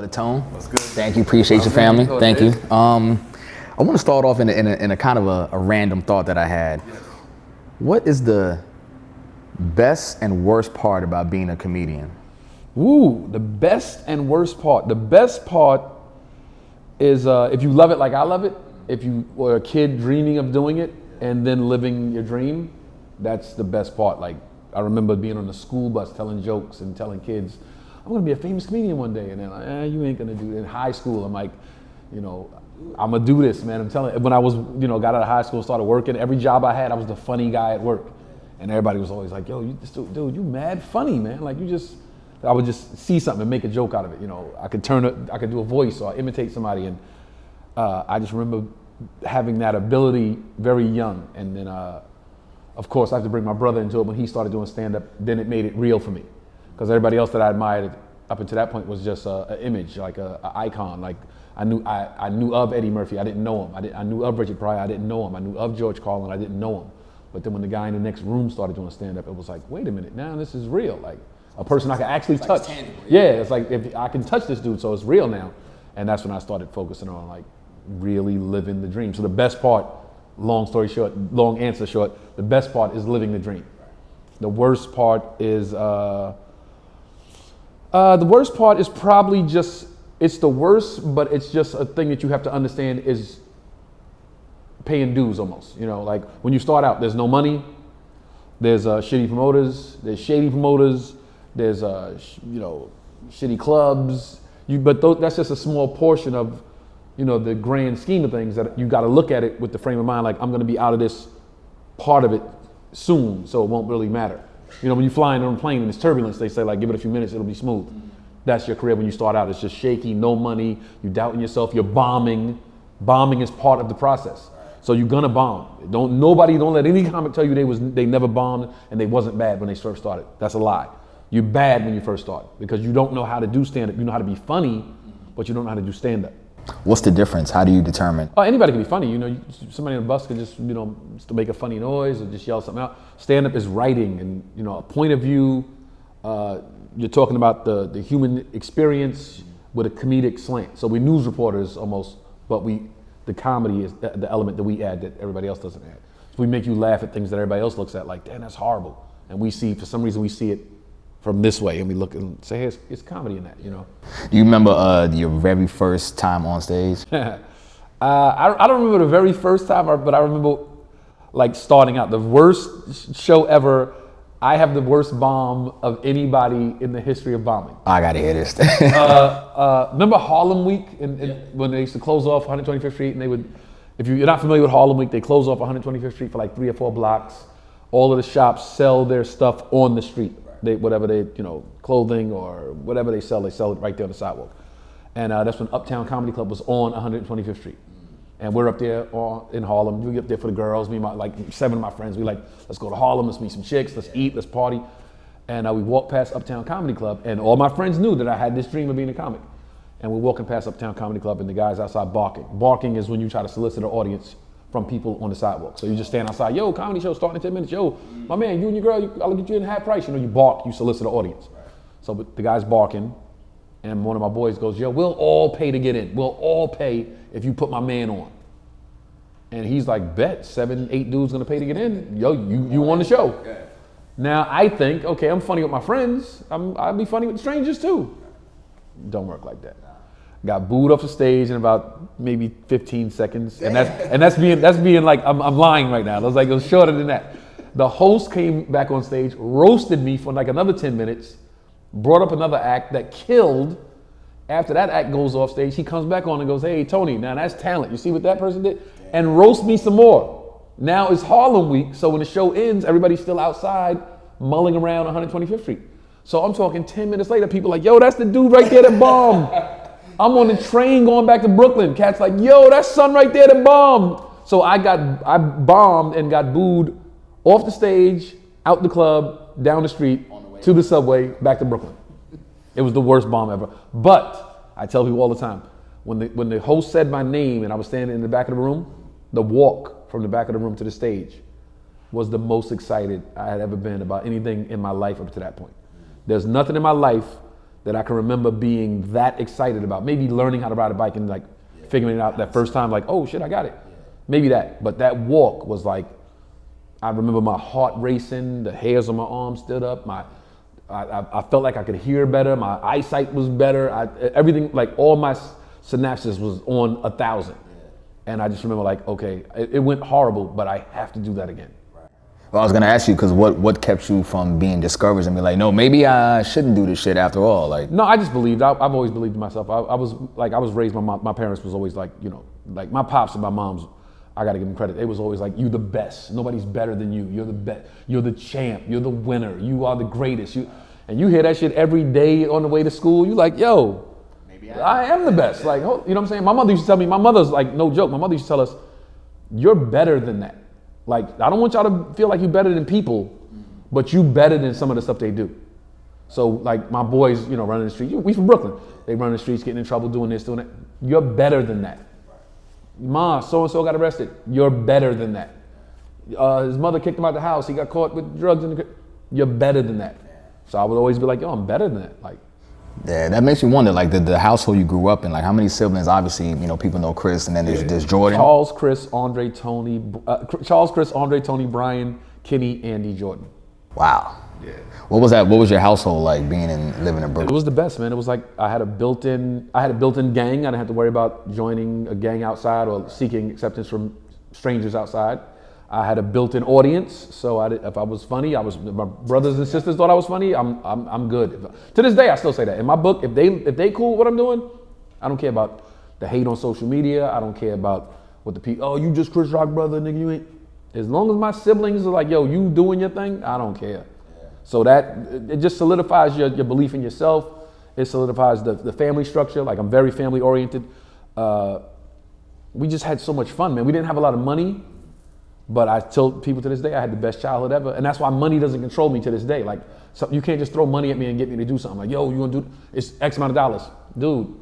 brother Tone. What's good? Thank you. Appreciate your family. Thank you. I want to start off in a kind of a random thought that I had. Yes. What is the best and worst part about being a comedian? Ooh, the best and worst part. The best part is if you love it like I love it, if you were a kid dreaming of doing it and then living your dream, that's the best part. Like, I remember being on the school bus telling jokes and telling kids, I'm gonna be a famous comedian one day. And then like, you ain't gonna do it. In high school, I'm like, I'm gonna do this, man. I'm telling you, when I was, got out of high school and started working, every job I had, I was the funny guy at work. And everybody was always like, yo, dude, you mad funny, man. Like I would just see something and make a joke out of it. I could do a voice or imitate somebody. And I just remember having that ability very young. And then, of course, I have to bring my brother into it when he started doing stand-up. Then it made it real for me. Because everybody else that I admired up until that point was just an image, like an icon. Like I knew of Eddie Murphy, I didn't know him. I knew of Richard Pryor, I didn't know him. I knew of George Carlin, I didn't know him. But then when the guy in the next room started doing stand-up, it was like, wait a minute, now this is real. Like a person I can actually touch. Tangible, yeah, it's like if I can touch this dude, so it's real now. And that's when I started focusing on like really living the dream. So the best part, long answer short, the best part is living the dream. The worst part is probably just, it's the worst, but it's just a thing that you have to understand is paying dues almost. Like when you start out, there's no money, there's shitty promoters, there's shady promoters, there's shitty clubs. That's just a small portion of the grand scheme of things that you got to look at it with the frame of mind like I'm going to be out of this part of it soon, so it won't really matter. When you fly in on a plane and it's turbulence, they say like give it a few minutes, it'll be smooth. That's your career when you start out. It's just shaky, no money, you doubting yourself, you're bombing. Bombing is part of the process. So you're gonna bomb. Don't let any comic tell you they never bombed and they wasn't bad when they first started. That's a lie. You're bad when you first start because you don't know how to do stand-up. You know how to be funny, but you don't know how to do stand-up. What's the difference? How do you determine? Anybody can be funny. Somebody on the bus can just, just make a funny noise or just yell something out. Stand-up is writing and, a point of view. You're talking about the human experience with a comedic slant. So we're news reporters almost, but the comedy is the element that we add that everybody else doesn't add. So we make you laugh at things that everybody else looks at like, damn, that's horrible. And for some reason we see it from this way and we look and say, hey, it's comedy in that, Do you remember your very first time on stage? I don't remember the very first time, but I remember like starting out. The worst show ever, I have the worst bomb of anybody in the history of bombing. I gotta hear this. Remember Harlem Week when they used to close off 125th Street and they would, if you're not familiar with Harlem Week, they close off 125th Street for like 3 or 4 blocks. All of the shops sell their stuff on the street. Whatever clothing or whatever they sell it right there on the sidewalk. And that's when Uptown Comedy Club was on 125th Street. And we're up there in Harlem. We get up there for the girls. Me and like 7 of my friends. We like, let's go to Harlem. Let's meet some chicks. Let's eat. Let's party. And we walked past Uptown Comedy Club. And all my friends knew that I had this dream of being a comic. And we're walking past Uptown Comedy Club and the guys outside barking. Barking is when you try to solicit an audience from people on the sidewalk. So you just stand outside. Yo, comedy show starting in 10 minutes. Yo, my man, you and your girl, I'll get you in half price. You bark, you solicit an audience. So the guy's barking. And one of my boys goes, yo, we'll all pay to get in. We'll all pay if you put my man on. And he's like, bet, 7, 8 dudes gonna pay to get in. Yo, you on the show. Okay. Now I think, okay, I'm funny with my friends. I'll be funny with strangers too. Don't work like that. Got booed off the stage in about maybe 15 seconds. And that's being like, I'm lying right now. It was shorter than that. The host came back on stage, roasted me for like another 10 minutes, brought up another act that killed. After that act goes off stage, he comes back on and goes, hey, Tony, now that's talent. You see what that person did? And roast me some more. Now it's Harlem Week, so when the show ends, everybody's still outside mulling around 125th Street. So I'm talking 10 minutes later, people like, yo, that's the dude right there that bombed. I'm on the train going back to Brooklyn. Cat's like, yo, that's son right there that bombed. So I bombed and got booed off the stage, out the club, down the street, to the subway, back to Brooklyn. It was the worst bomb ever. But I tell people all the time, when the host said my name and I was standing in the back of the room, the walk from the back of the room to the stage was the most excited I had ever been about anything in my life up to that point. There's nothing in my life that I can remember being that excited about. Maybe learning how to ride a bike and like figuring it out that first time, like, oh shit, I got it. Maybe that. But that walk was like, I remember my heart racing, the hairs on my arms stood up, I felt like I could hear better, my eyesight was better, everything, like all my synapses was on 1,000. And I just remember like, okay, it went horrible, but I have to do that again. Well, I was gonna ask you, because what kept you from being discouraged and be like, no, maybe I shouldn't do this shit after all? Like, no, I just believed. I've always believed in myself. I was raised. My parents was always like, you know, like my pops and my moms. I gotta give them credit. They was always like, you the best. Nobody's better than you. You're the best. You're the champ. You're the winner. You are the greatest. And you hear that shit every day on the way to school. You like, yo, maybe I am the best. Like, you know what I'm saying? My mother used to tell me. My mother's like, no joke. My mother used to tell us, you're better than that. Like, I don't want y'all to feel like you're better than people, but you better than some of the stuff they do. So like my boys, you know, running the streets, we from Brooklyn. They run the streets, getting in trouble, doing this, doing that. You're better than that. Ma, so-and-so got arrested. You're better than that. His mother kicked him out the house. He got caught with drugs in the. You're better than that. So I would always be like, yo, I'm better than that. Like, yeah, that makes me wonder, like the household you grew up in, like how many siblings? Obviously, you know, people know Chris, and then there's Jordan. Charles, Chris, Andre, Tony, Brian, Kenny, Andy, Jordan. Wow. Yeah. What was that? What was your household like living in Brooklyn? It was the best, man. It was like I had a built-in gang. I didn't have to worry about joining a gang outside or seeking acceptance from strangers outside. I had a built-in audience, so if I was funny, my brothers and sisters thought I was funny. I'm good. To this day, I still say that. In my book, if they cool with what I'm doing, I don't care about the hate on social media. I don't care about what the people. Oh, you just Chris Rock brother, nigga. You ain't. As long as my siblings are like, yo, you doing your thing, I don't care. Yeah. So that it just solidifies your belief in yourself. It solidifies the family structure. Like I'm very family oriented. We just had so much fun, man. We didn't have a lot of money. But I tell people to this day, I had the best childhood ever. And that's why money doesn't control me to this day. Like, so you can't just throw money at me and get me to do something. Like, yo, you gonna do, it's X amount of dollars. Dude,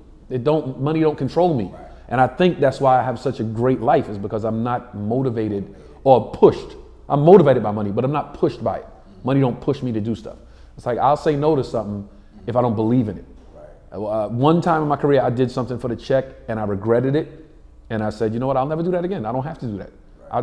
money don't control me. Right. And I think that's why I have such a great life, is because I'm not motivated or pushed. I'm motivated by money, but I'm not pushed by it. Money don't push me to do stuff. It's like, I'll say no to something if I don't believe in it. Right. One time in my career, I did something for the check and I regretted it. And I said, you know what, I'll never do that again. I don't have to do that. I've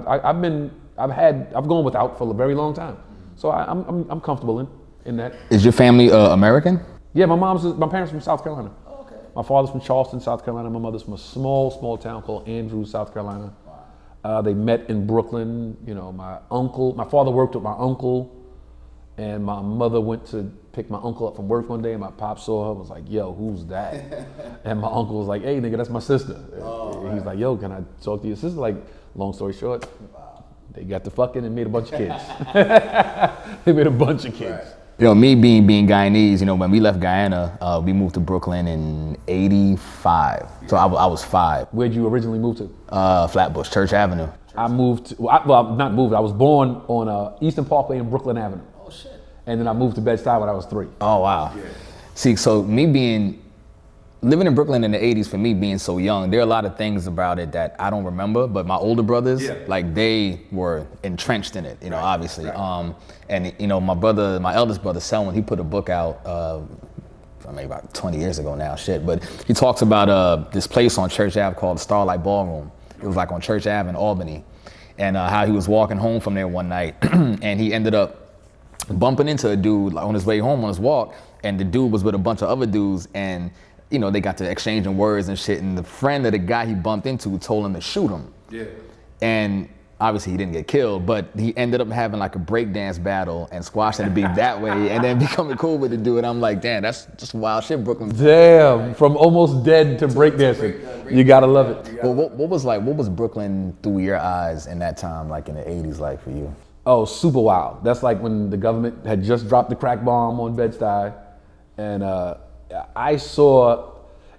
gone without for a very long time, so I'm comfortable in that. Is your family American? Yeah, my parents from South Carolina. Oh, okay. My father's from Charleston, South Carolina. My mother's from a small town called Andrews, South Carolina. Wow. They met in Brooklyn. You know, my father worked with my uncle, and my mother went to pick my uncle up from work one day, and my pop saw her and was like, yo, who's that? And my uncle was like, hey, nigga, that's my sister. And he's like, yo, can I talk to your sister? Like, long story short, they got to fucking and made a bunch of kids. They made a bunch of kids. Right. You know, me being Guyanese, you know, when we left Guyana, we moved to Brooklyn in '85. So I was 5. Where'd you originally move to? Flatbush, Church Avenue. I moved, not moved, I was born on Eastern Parkway and Brooklyn Avenue. Oh, shit. And then I moved to Bed-Stuy when I was 3. Oh, wow. Yeah. See, so living in Brooklyn in the 80s, for me being so young, there are a lot of things about it that I don't remember, but my older brothers, like they were entrenched in it, you know, obviously. Right. And you know, my eldest brother, Selwyn, he put a book out, maybe about 20 years ago now, but he talks about this place on Church Ave called the Starlight Ballroom. It was like on Church Ave in Albany. And how he was walking home from there one night, and he ended up bumping into a dude on his way home on his walk, and the dude was with a bunch of other dudes, and you know, they got to exchanging words and shit, and the friend of the guy he bumped into told him to shoot him. Yeah. And obviously he didn't get killed, but he ended up having like a breakdance battle and squashing the beat that way, and then becoming cool with the dude. I'm like, damn, that's just wild shit, Brooklyn. Damn, from almost dead to breakdancing. You gotta love it. Well, what was Brooklyn through your eyes in that time, like in the 80s, like for you? Oh, super wild. That's like when the government had just dropped the crack bomb on Bed-Stuy, and I saw,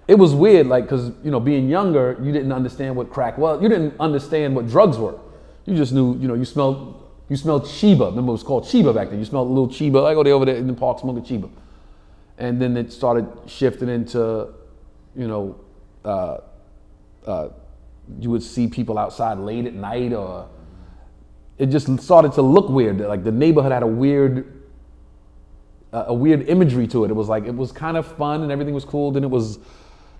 it was weird, like, cause you know, being younger, you didn't understand what crack was. You didn't understand what drugs were. You just knew, you know, you smelled Chiba. Remember, it was called Chiba back then. You smelled a little Chiba. Like, oh, they over there in the park smoking Chiba. And then it started shifting into, you know, you would see people outside late at night, or it just started to look weird. Like the neighborhood had a weird a weird imagery to it. It was kind of fun and everything was cool. Then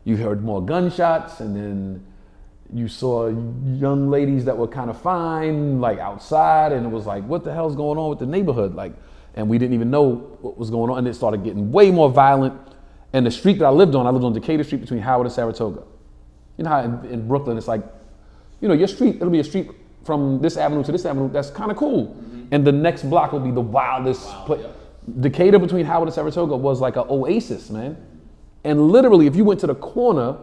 you heard more gunshots, and then you saw young ladies that were kind of fine, like outside, and it was like, what the hell's going on with the neighborhood? Like, and we didn't even know what was going on, and it started getting way more violent. And the street that I lived on Decatur Street between Howard and Saratoga. You know how in Brooklyn, it's like, your street, it'll be a street from this avenue to this avenue, that's kind of cool. Mm-hmm. And the next block will be the wildest place. Yeah. Decatur between Howard and Saratoga was like an oasis, man. And literally, if you went to the corner,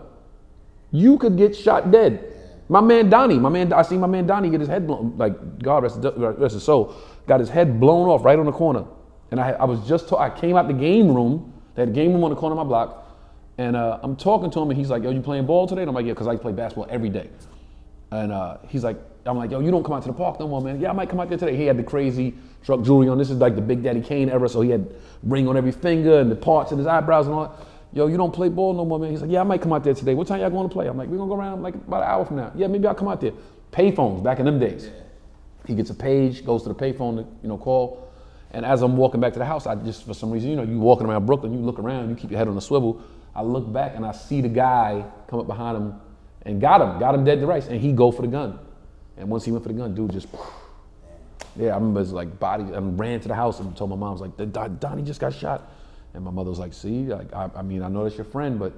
you could get shot dead. My man Donnie, I seen my man Donnie get his head blown, like, God rest his soul, got his head blown off right on the corner. And I came out the game room, they had a game room on the corner of my block, and I'm talking to him, and he's like, yo, you playing ball today? And I'm like, yeah, because I play basketball every day. And he's like, I'm like, yo, you don't come out to the park no more, man. Yeah, I might come out there today. He had the crazy truck jewelry on. This is like the Big Daddy Kane era, so he had ring on every finger and the parts in his eyebrows and all that. Yo, you don't play ball no more, man. He's like, yeah, I might come out there today. What time y'all going to play? I'm like, we're going to go around like about an hour from now. Yeah, maybe I'll come out there. Payphones, back in them days. Yeah. He gets a page, goes to the payphone to, call. And as I'm walking back to the house, I just, for some reason, you walking around Brooklyn, you look around, you keep your head on a swivel. I look back and I see the guy come up behind him and got him dead to rights. And he go for the gun. And once he went for the gun, dude just, yeah, I remember his like body, and ran to the house and told my mom, I was like, Donnie just got shot. And my mother was like, see, like, I mean, I know that's your friend, but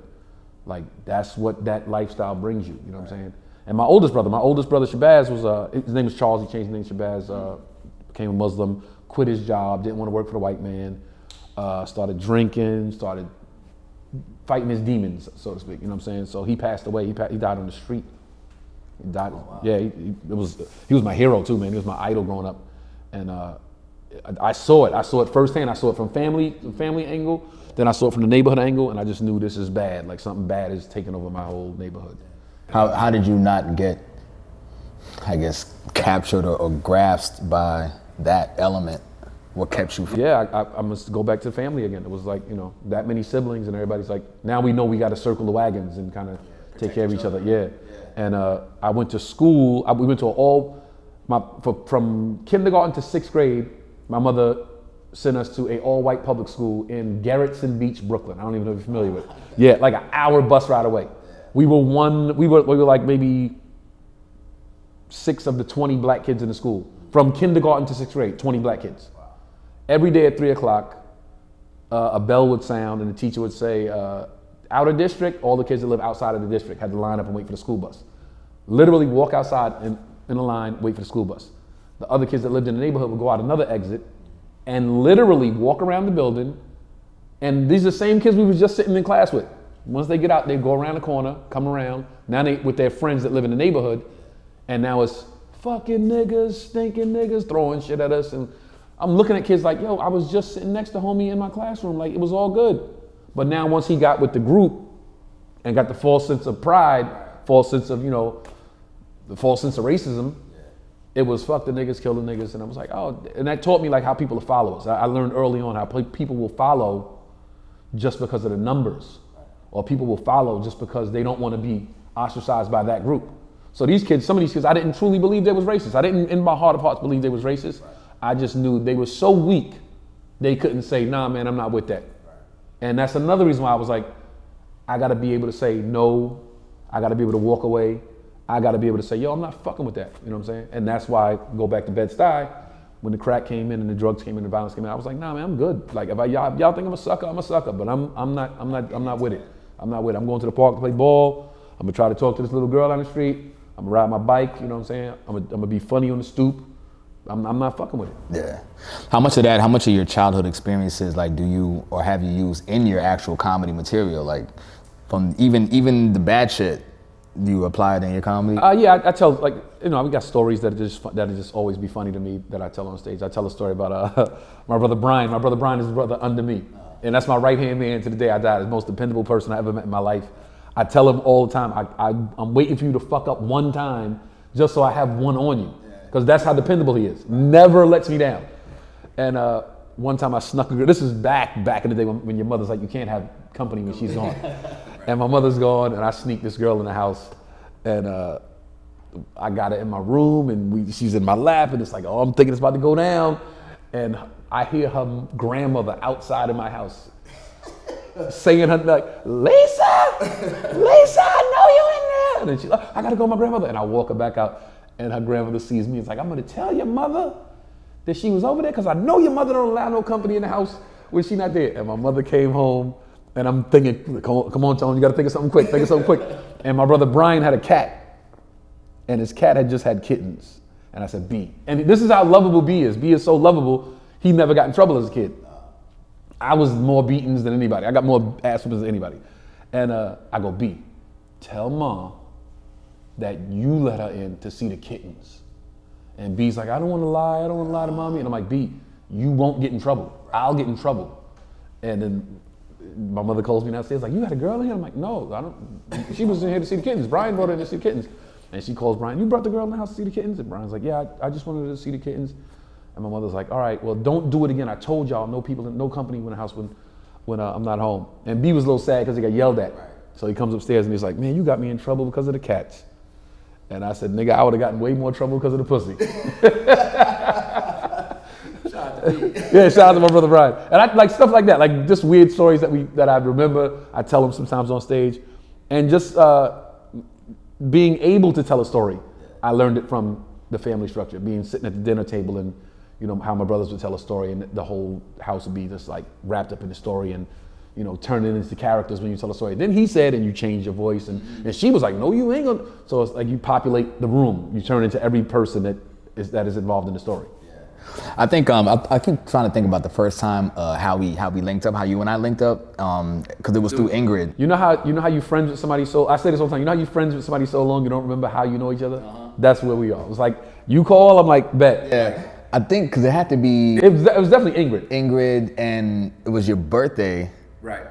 like, that's what that lifestyle brings you, you know what I'm saying? And my oldest brother Shabazz was, his name was Charles, he changed his name to Shabazz, became a Muslim, quit his job, didn't want to work for the white man, started drinking, started fighting his demons, so to speak, you know what I'm saying? So he passed away, he died on the street. He died, oh, wow. Yeah, he was my hero too, man. He was my idol growing up. And I saw it firsthand. I saw it from family angle, then I saw it from the neighborhood angle, and I just knew this is bad. Like something bad is taking over my whole neighborhood. How did you not get, I guess, captured or grasped by that element? What kept you from? Yeah, I must go back to the family again. It was like, that many siblings, and everybody's like, now we know we got to circle the wagons and kind of take care of each other. Yeah. And I went to school. We went to from kindergarten to 6th grade. My mother sent us to a all-white public school in Gerritsen Beach, Brooklyn. I don't even know if you're familiar with it. Yeah, like an hour bus ride away. We were like maybe 6 of the 20 black kids in the school. From kindergarten to 6th grade, 20 black kids. Every day at 3 o'clock, a bell would sound and the teacher would say, out of district, all the kids that live outside of the district had to line up and wait for the school bus. Literally walk outside in a line, wait for the school bus. The other kids that lived in the neighborhood would go out another exit and literally walk around the building. And these are the same kids we was just sitting in class with. Once they get out, they go around the corner, come around. Now they with their friends that live in the neighborhood. And now it's fucking niggas, stinking niggas, throwing shit at us. And I'm looking at kids like, yo, I was just sitting next to homie in my classroom. Like, it was all good. But now once he got with the group and got the false sense of pride, false sense of, the false sense of racism, it was fuck the niggas, kill the niggas. And I was like, oh, and that taught me like how people are followers. I learned early on how people will follow just because of the numbers, or people will follow just because they don't want to be ostracized by that group. So some of these kids, I didn't truly believe they was racist. I didn't in my heart of hearts believe they was racist. I just knew they were so weak, they couldn't say, nah, man, I'm not with that. And that's another reason why I was like, I gotta be able to say no, I gotta be able to walk away, I gotta be able to say, yo, I'm not fucking with that, you know what I'm saying? And that's why I go back to Bed-Stuy, when the crack came in and the drugs came in and the violence came in, I was like, nah, man, I'm good. Like, if y'all think I'm a sucker, but I'm not with it. I'm not with it. I'm going to the park to play ball, I'm gonna try to talk to this little girl on the street, I'm gonna ride my bike, you know what I'm saying? I'm gonna be funny on the stoop. I'm not fucking with it. Yeah. How much of your childhood experiences, like, do you or have you used in your actual comedy material? Like, from even the bad shit, do you apply it in your comedy? Yeah, I tell, like, we got stories that just always be funny to me that I tell on stage. I tell a story about my brother Brian. My brother Brian is the brother under me. And that's my right-hand man to the day I die, the most dependable person I ever met in my life. I tell him all the time, I'm waiting for you to fuck up one time just so I have one on you. Because that's how dependable he is. Never lets me down. And one time I snuck a girl. This is back in the day when your mother's like, you can't have company when she's gone. And my mother's gone, and I sneak this girl in the house. And I got her in my room, and she's in my lap, and it's like, oh, I'm thinking it's about to go down. And I hear her grandmother outside of my house saying her like, Lisa, I know you in there. And then she's like, I gotta go with my grandmother. And I walk her back out and her grandmother sees me. It's like, I'm gonna tell your mother that she was over there because I know your mother don't allow no company in the house when she not there. And my mother came home and I'm thinking, come on, Tone, you gotta think of something quick, And my brother Brian had a cat and his cat had just had kittens. And I said, B. And this is how lovable B is. B is so lovable, he never got in trouble as a kid. I was more beatings than anybody. I got more ass whippings than anybody. And I go, B, tell Mom that you let her in to see the kittens. And B's like, I don't want to lie to Mommy. And I'm like, B, you won't get in trouble. I'll get in trouble. And then my mother calls me downstairs like, you got a girl in here? I'm like, no, I don't. She was in here to see the kittens. Brian brought her in to see the kittens. And she calls Brian, you brought the girl in the house to see the kittens? And Brian's like, yeah, I just wanted to see the kittens. And my mother's like, all right, well, don't do it again. I told y'all, no people, no company in the house when I'm not home. And B was a little sad because he got yelled at. Right. So he comes upstairs and he's like, man, you got me in trouble because of the cats. And I said, nigga, I would have gotten way more trouble because of the pussy. Yeah, shout out to my brother Brian. And I like stuff like that, like just weird stories that I remember. I tell them sometimes on stage. And just being able to tell a story, I learned it from the family structure, being sitting at the dinner table and you know how my brothers would tell a story and the whole house would be just like wrapped up in the story and you know turn it into characters when you tell a story. Then he said, and you change your voice, and she was like, no, you ain't gonna. So it's like you populate the room, you turn into every person that is involved in the story. I think I keep trying to think about the first time how we linked up, how you and I linked up, because it was through Ingrid. You know how you friends with somebody so I say this all the time. You know how you friends with somebody so long you don't remember how you know each other. That's where we are. It's like you call, I'm like bet. Yeah, I think because it had to be. It was definitely Ingrid. Ingrid, and it was your birthday. Right.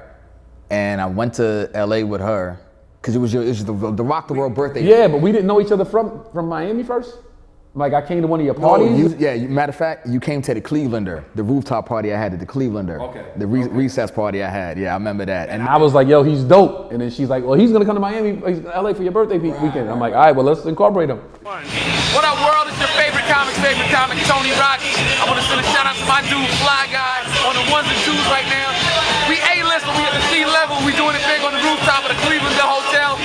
And I went to LA with her because it was the Rock the World birthday. Yeah, but we didn't know each other from Miami first. Like I came to one of your parties. Matter of fact, you came to the Clevelander, the rooftop party I had at the Clevelander. Okay. The recess party I had. Yeah, I remember that. And I was like, yo, he's dope. And then she's like, well, he's gonna come to Miami, he's in LA for your birthday weekend. I'm like, all right, well, let's incorporate him. What up, world? It's your favorite comic, Tony Rock. I want to send a shout out to my dude, Fly Guy, on the ones and twos right now. We A-list, but we at the C level. We doing it big on the rooftop of the Cleveland Hotel.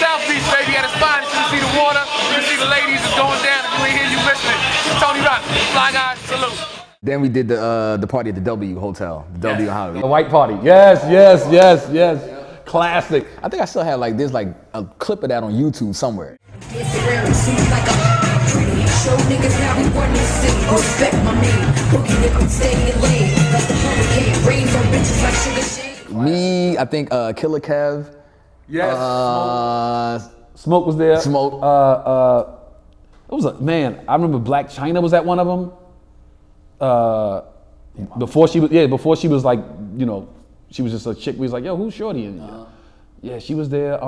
South Beach, baby, at its finest. You can see the water, you can see the ladies is going down. If you ain't here, you listening. Tony Rock, Fly Guy, salute. Then we did the party at the W Hotel, the W Hollywood. The white party. Yes. Classic. I think I still have there's a clip of that on YouTube somewhere. Show niggas how we run this city. Respect my man. Boogie if I'm staying late. Like the hurricane. Rains on bitches like sugar shade. Me, I think Killer Kev. Yes. Smoke was there. Smoke. It was I remember Black China was at one of them. Before she was like, you know, she was just a chick. We was like, yo, who's Shorty? And yeah, she was there.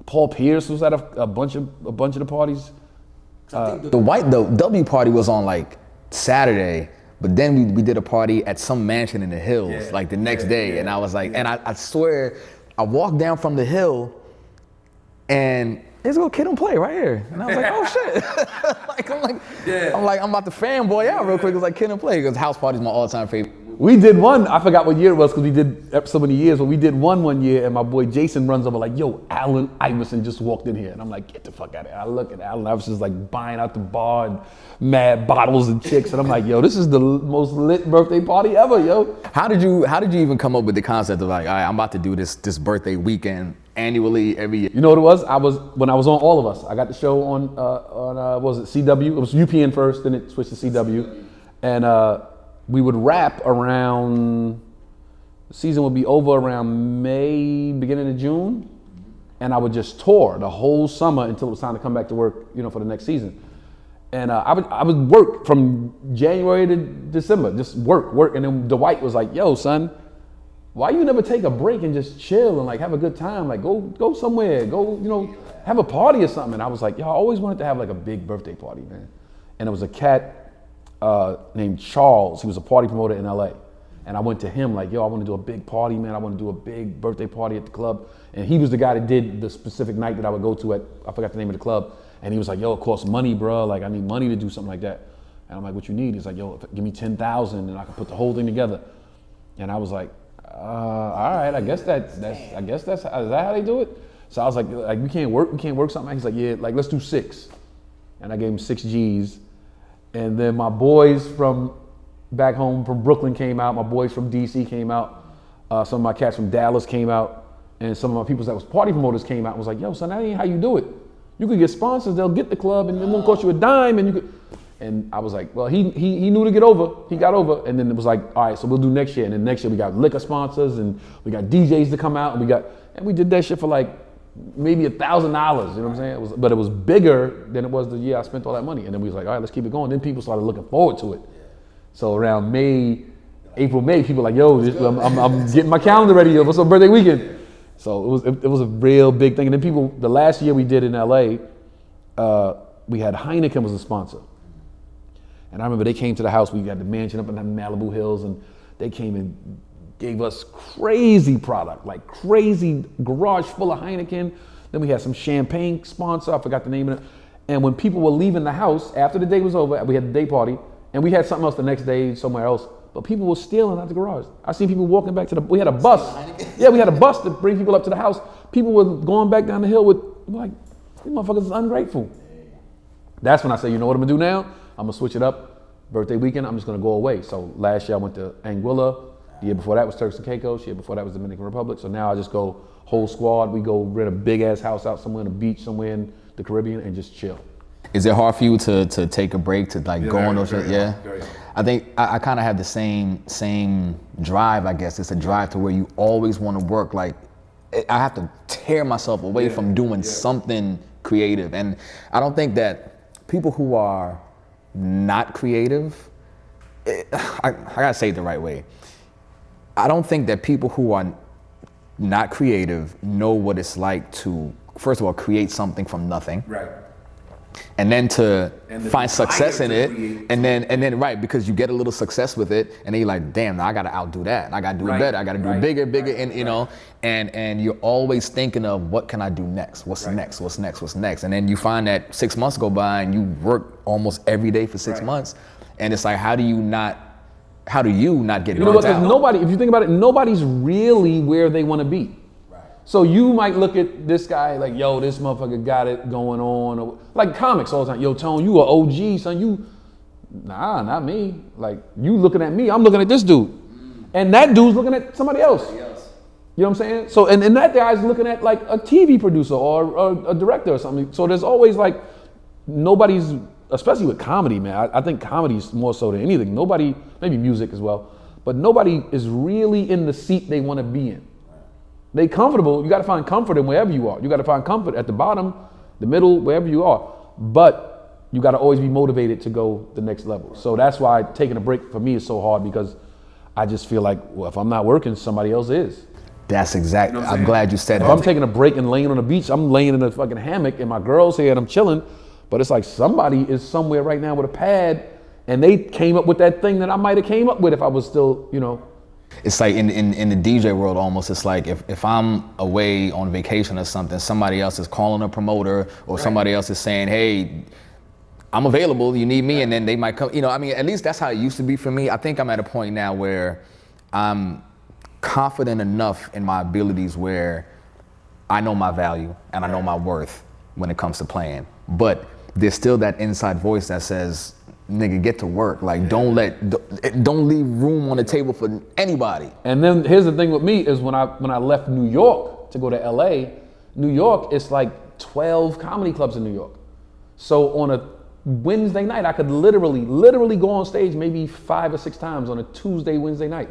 Paul Pierce was at a bunch of the parties. The W party was on Saturday, but then we did a party at some mansion in the hills the next day, and I was like, and I swear, I walked down from the hill, and there's a little Kid and Play right here, and I was like, oh shit, I'm about to fanboy out real quick. It was like Kid and Play because house party's my all-time favorite. We did one, I forgot what year it was because we did so many years, but we did one year and my boy Jason runs over like, yo, Allen Iverson just walked in here. And I'm like, get the fuck out of here. I look at Allen Iverson's buying out the bar and mad bottles and chicks. And I'm like, yo, this is the most lit birthday party ever, yo. How did you even come up with the concept of all right, I'm about to do this birthday weekend annually every year? You know what it was? When I was on All of Us, I got the show on what was it, CW? It was UPN first, then it switched to CW. And we would wrap around, the season would be over around May, beginning of June. And I would just tour the whole summer until it was time to come back to work, for the next season. And I would work from January to December, just work. And then Dwight was like, yo, son, why you never take a break and just chill and have a good time? Go somewhere, have a party or something. And I was like, yo, I always wanted to have a big birthday party, man. And it was a cat named Charles. He was a party promoter in LA. And I went to him yo, I want to do a big party, man. I want to do a big birthday party at the club. And he was the guy that did the specific night that I would go to I forgot the name of the club. And he was like, yo, it costs money, bro. I need money to do something like that. And I'm like, what you need? He's like, yo, give me 10,000 and I can put the whole thing together. And I was like, all right, I guess that's is that how they do it? So I was like we can't work something. He's like, yeah, like let's do 6. And I gave him 6 G's. And then my boys from back home from Brooklyn came out. My boys from DC came out. Some of my cats from Dallas came out. And some of my people that was party promoters came out and was like, yo, son, that ain't how you do it. You could get sponsors, they'll get the club and it won't cost you a dime and you could. And I was like, well, he knew to get over. He got over. And then it was like, all right, so we'll do next year. And then next year we got liquor sponsors and we got DJs to come out and we did that shit for like maybe $1,000, you know what I'm saying? But it was bigger than it was the year I spent all that money. And then we was like, all right, let's keep it going. Then people started looking forward to it. So around April, May, people were like, yo, I'm getting my calendar ready for some birthday weekend. So it was a real big thing. And then the last year we did in LA, we had Heineken was a sponsor. And I remember they came to the house, we had the mansion up in the Malibu Hills, and they came and gave us crazy product, like crazy garage full of Heineken. Then we had some champagne sponsor, I forgot the name of it. And when people were leaving the house, after the day was over, we had the day party, and we had something else the next day somewhere else, but people were stealing out the garage. I seen people walking back we had a bus. Yeah, we had a bus to bring people up to the house. People were going back down the hill with, like, these motherfuckers is ungrateful. That's when I said, you know what I'm gonna do now? I'm gonna switch it up. Birthday weekend, I'm just gonna go away. So last year I went to Anguilla. The year before that was Turks and Caicos. The year before that was Dominican Republic. So now I just go whole squad. We go rent a big ass house out somewhere on the beach, somewhere in the Caribbean, and just chill. Is it hard for you to take a break, to like go on those shit? Yeah. Very hard. I think I kind of have the same drive, I guess. It's a drive to where you always want to work. Like I have to tear myself away from doing something creative. And I don't think that people who are not creative, I gotta say it the right way. I don't think that people who are not creative know what it's like to, first of all, create something from nothing. Right. And then to find success in it, and then right, because you get a little success with it, and then you're like, damn, now I gotta outdo that. I gotta do it better. I gotta do it bigger, and you know, and you're always thinking of what can I do next? What's next? What's next? What's next? And then you find that 6 months go by, and you work almost every day for 6 months, and it's like, how do you not get burnt out? Nobody, if you think about it, nobody's really where they want to be. So you might look at this guy like, yo, this motherfucker got it going on. Or, like comics all the time. Yo, Tone, you an OG, son. Nah, not me. Like, you looking at me, I'm looking at this dude. And that dude's looking at somebody else. You know what I'm saying? So, and that guy's looking at like a TV producer or a director or something. So there's always like, nobody's, especially with comedy, man. I think comedy is more so than anything. Nobody, maybe music as well, but nobody is really in the seat they want to be in. They comfortable. You got to find comfort in wherever you are. You got to find comfort at the bottom, the middle, wherever you are. But you got to always be motivated to go the next level. So that's why taking a break for me is so hard, because I just feel like, well, if I'm not working, somebody else is. That's exactly. I'm glad you said that. If I'm taking a break and laying on the beach, I'm laying in a fucking hammock and my girl's here and I'm chilling. But it's like somebody is somewhere right now with a pad, and they came up with that thing that I might have came up with if I was still, you know. It's like in the DJ world almost, it's like if I'm away on vacation or something, somebody else is calling a promoter or somebody else is saying, hey, I'm available, you need me, and then they might come, you know, I mean, at least that's how it used to be for me. I think I'm at a point now where I'm confident enough in my abilities where I know my value and I know my worth when it comes to playing. But there's still that inside voice that says, nigga, get to work. Like, don't leave room on the table for anybody. And then here's the thing with me is when I left New York to go to LA, New York, it's like 12 comedy clubs in New York. So on a Wednesday night, I could literally go on stage maybe 5 or 6 times on a Tuesday, Wednesday night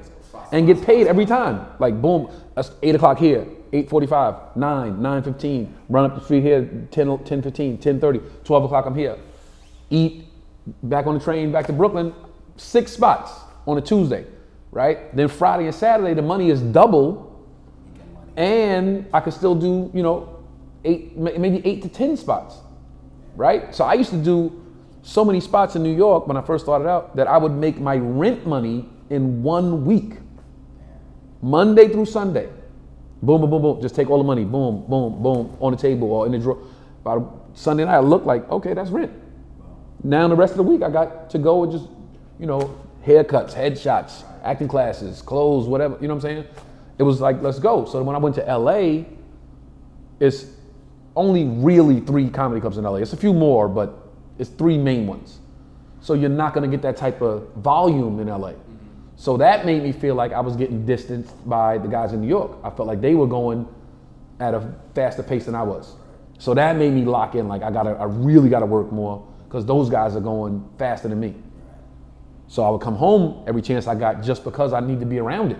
and get paid every time. Like, boom, that's 8 o'clock here, 8:45, 9, 9:15, run up the street here, 10:15, 10:30, 12 o'clock I'm here. Eat, back on the train, back to Brooklyn, 6 spots on a Tuesday, right? Then Friday and Saturday, the money is double, and I could still do, you know, maybe 8 to 10 spots, right? So I used to do so many spots in New York when I first started out that I would make my rent money in 1 week, Monday through Sunday. Boom, boom, boom, boom. Just take all the money, boom, boom, boom, on the table or in the drawer. By Sunday night, I looked like, okay, that's rent. now the rest of the week I got to go and just, you know, haircuts, headshots, acting classes, clothes, whatever, you know what I'm saying? It was like, let's go. So when I went to LA, it's only really 3 comedy clubs in LA. It's a few more, but it's 3 main ones. So you're not gonna get that type of volume in LA. So that made me feel like I was getting distanced by the guys in New York. I felt like they were going at a faster pace than I was. So that made me lock in, like I really gotta work more because those guys are going faster than me. So I would come home every chance I got just because I need to be around it.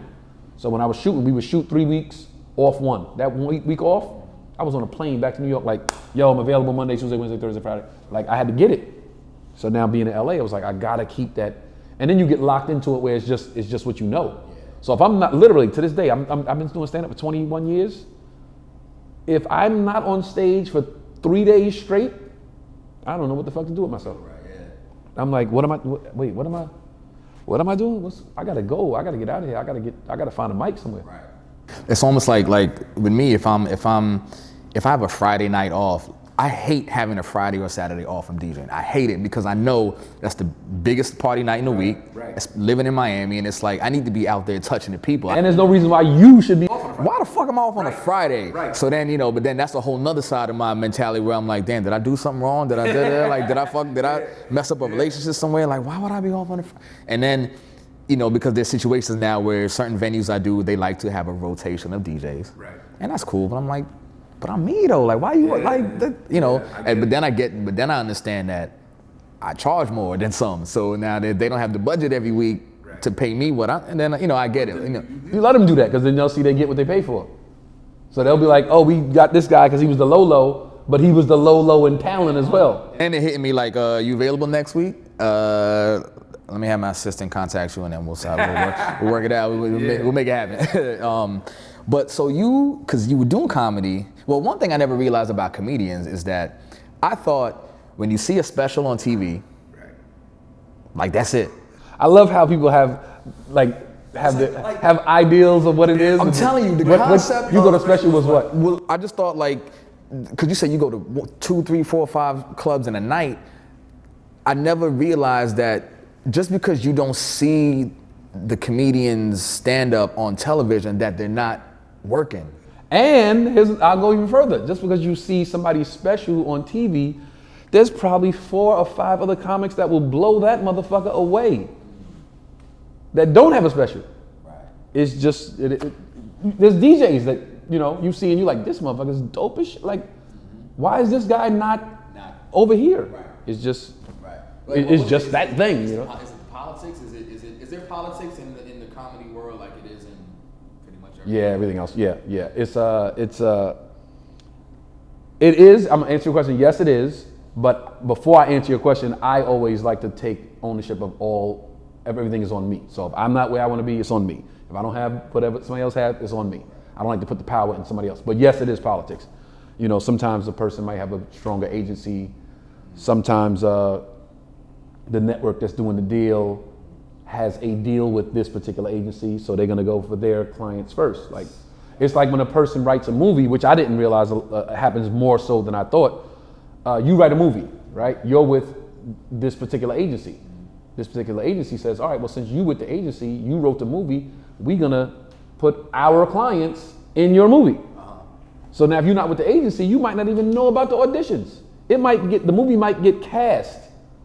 So when I was shooting, we would shoot 3 weeks, off 1. That week off, I was on a plane back to New York like, yo, I'm available Monday, Tuesday, Wednesday, Thursday, Friday. Like I had to get it. So now being in LA, I was like, I gotta keep that. And then you get locked into it where it's just what you know. So if I'm not, literally to this day, I've been doing stand-up for 21 years. If I'm not on stage for 3 days straight, I don't know what the fuck to do with myself. Right, yeah. I'm like, what am I doing? I gotta go. I gotta get out of here. I gotta find a mic somewhere. Right. It's almost like with me, if I have a Friday night off, I hate having a Friday or Saturday off from DJing. I hate it because I know that's the biggest party night in the week. Right. It's living in Miami, and it's like I need to be out there touching the people. And there's no reason why you should be off on a Friday. Why the fuck am I off on a Friday? Right. So then, you know, but then that's a whole nother side of my mentality where I'm like, damn, did I do something wrong? Did I mess up a relationship somewhere? Like, why would I be off on a Friday? And then, you know, because there's situations now where certain venues I do, they like to have a rotation of DJs. Right. And that's cool, but I'm like, but I'm me though. Like, why you you know? But then I understand that I charge more than some. So now they don't have the budget every week to pay me and then you know I get it. You know, you let them do that because then they'll see they get what they pay for. So they'll be like, oh, we got this guy because he was the low, but he was the low in talent as well. And they're hitting me like, you available next week? Let me have my assistant contact you and then we'll work it out. We'll make it happen. But so because you were doing comedy, well, one thing I never realized about comedians is that I thought when you see a special on TV, like that's it. I love how people have ideals of what it is. I'm telling you, the concept. You go to special was what? Well, I just thought because you said you go to 2, 3, 4, 5 clubs in a night. I never realized that just because you don't see the comedians stand up on television, that they're not working. And I'll go even further. Just because you see somebody special on TV, there's probably 4 or 5 other comics that will blow that motherfucker away that don't have a special. Right. It's just, there's DJs that, you know, you see and you're like, this motherfucker's dope as shit. Like, why is this guy not over here? Right. It's just, it's just that thing, you know? Is it politics? Is there politics in the comedy world like it is in pretty much everything? Yeah, everything else. Yeah. It is. I'm gonna answer your question. Yes, it is. But before I answer your question, I always like to take ownership of everything is on me. So if I'm not where I want to be, it's on me. If I don't have whatever somebody else has, it's on me. I don't like to put the power in somebody else. But yes, it is politics. You know, sometimes a person might have a stronger agency. Sometimes the network that's doing the deal has a deal with this particular agency, so they're gonna go for their clients first. Like, it's like when a person writes a movie, which I didn't realize happens more so than I thought. You write a movie, right? You're with this particular agency. This particular agency says, all right, well, since you with the agency, you wrote the movie, we're gonna put our clients in your movie. So now if you're not with the agency, you might not even know about the auditions. The movie might get cast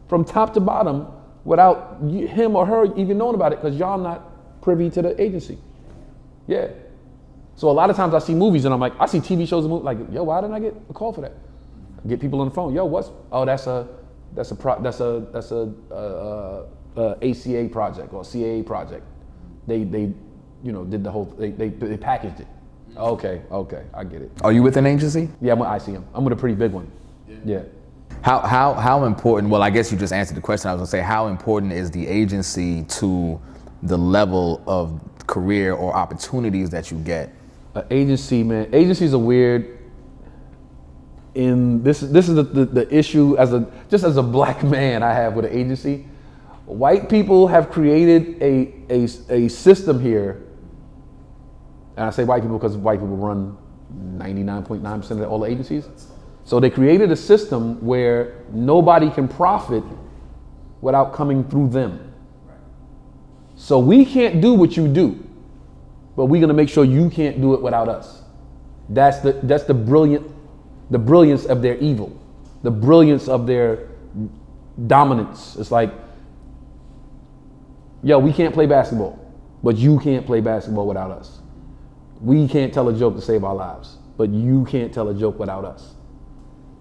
from top to bottom without him or her even knowing about it because y'all not privy to the agency. Yeah. So a lot of times I see movies and I'm like, I see TV shows and movies like, yo, why didn't I get a call for that? I get people on the phone, yo, that's a ACA project or CAA project. They you know, did the whole, they packaged it. Okay, I get it. Are you with an agency? Yeah, I'm with ICM. I'm with a pretty big one. Yeah. How important, well, I guess you just answered the question. I was gonna say, how important is the agency to the level of career or opportunities that you get? Agencies are weird. This is the issue as a black man I have with an agency. White people have created a system here, and I say white people because white people run 99.9% of all the agencies. So they created a system where nobody can profit without coming through them. So we can't do what you do, but we're gonna make sure you can't do it without us. That's the brilliance of their evil, the brilliance of their dominance. It's like, yo, we can't play basketball, but you can't play basketball without us. We can't tell a joke to save our lives, but you can't tell a joke without us.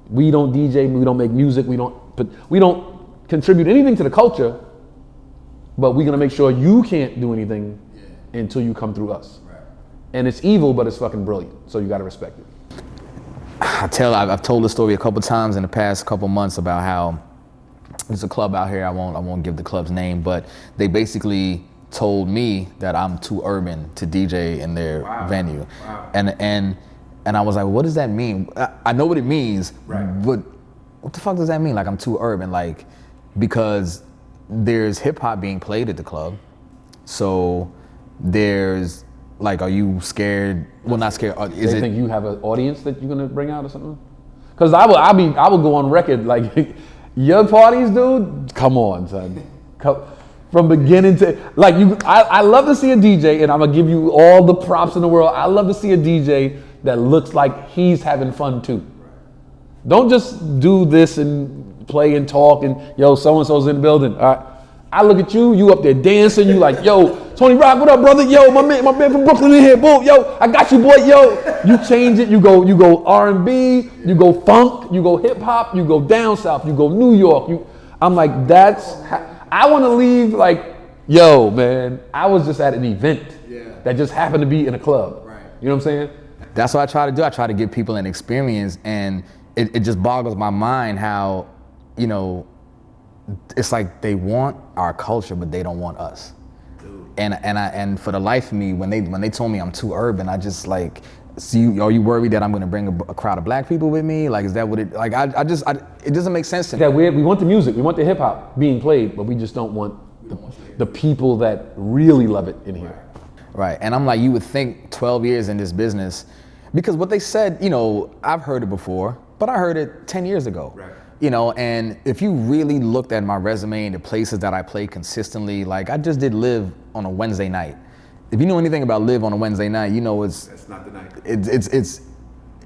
We don't DJ, we don't make music, we don't contribute anything to the culture, but we're gonna make sure you can't do anything until you come through us. Right. And it's evil, but it's fucking brilliant, so you gotta respect it. I've told the story a couple times in the past couple months about how there's a club out here, I won't give the club's name, but they basically told me that I'm too urban to DJ in their venue. Wow. And I was like, what does that mean? I know what it means, but what the fuck does that mean? Like I'm too urban, like, because there's hip hop being played at the club. So there's like, are you scared? Well, not scared. Is it? Think you have an audience that you're gonna bring out or something? Because I will go on record like, your parties, dude. Come on, son. From beginning to like you. I love to see a DJ, and I'm gonna give you all the props in the world. I love to see a DJ that looks like he's having fun too. Don't just do this and play and talk and yo, so-and-so's in the building. All right. I look at you, you up there dancing, you like, yo, Tony Rock, what up, brother? Yo, my man from Brooklyn in here, boom, yo, I got you, boy, yo. You change it, you go R&B, you go funk, you go hip hop, you go down south, you go New York. I'm like, I want to leave like, yo, man, I was just at an event that just happened to be in a club. Right. You know what I'm saying? That's what I try to do. I try to give people an experience, and it just boggles my mind how, you know, it's like they want our culture, but they don't want us. Dude. And for the life of me, when they told me I'm too urban, I just like, are you worried that I'm going to bring a crowd of black people with me? Like, is that what it? Like, it doesn't make sense to me. That we want the music, we want the hip hop being played, but we just don't want the people that really love it in here. Right, and I'm like, you would think 12 years in this business, because what they said, you know, I've heard it before, but I heard it 10 years ago. Right. You know, and if you really looked at my resume and the places that I play consistently, like I just did Live on a Wednesday night. If you know anything about Live on a Wednesday night, you know that's not the night.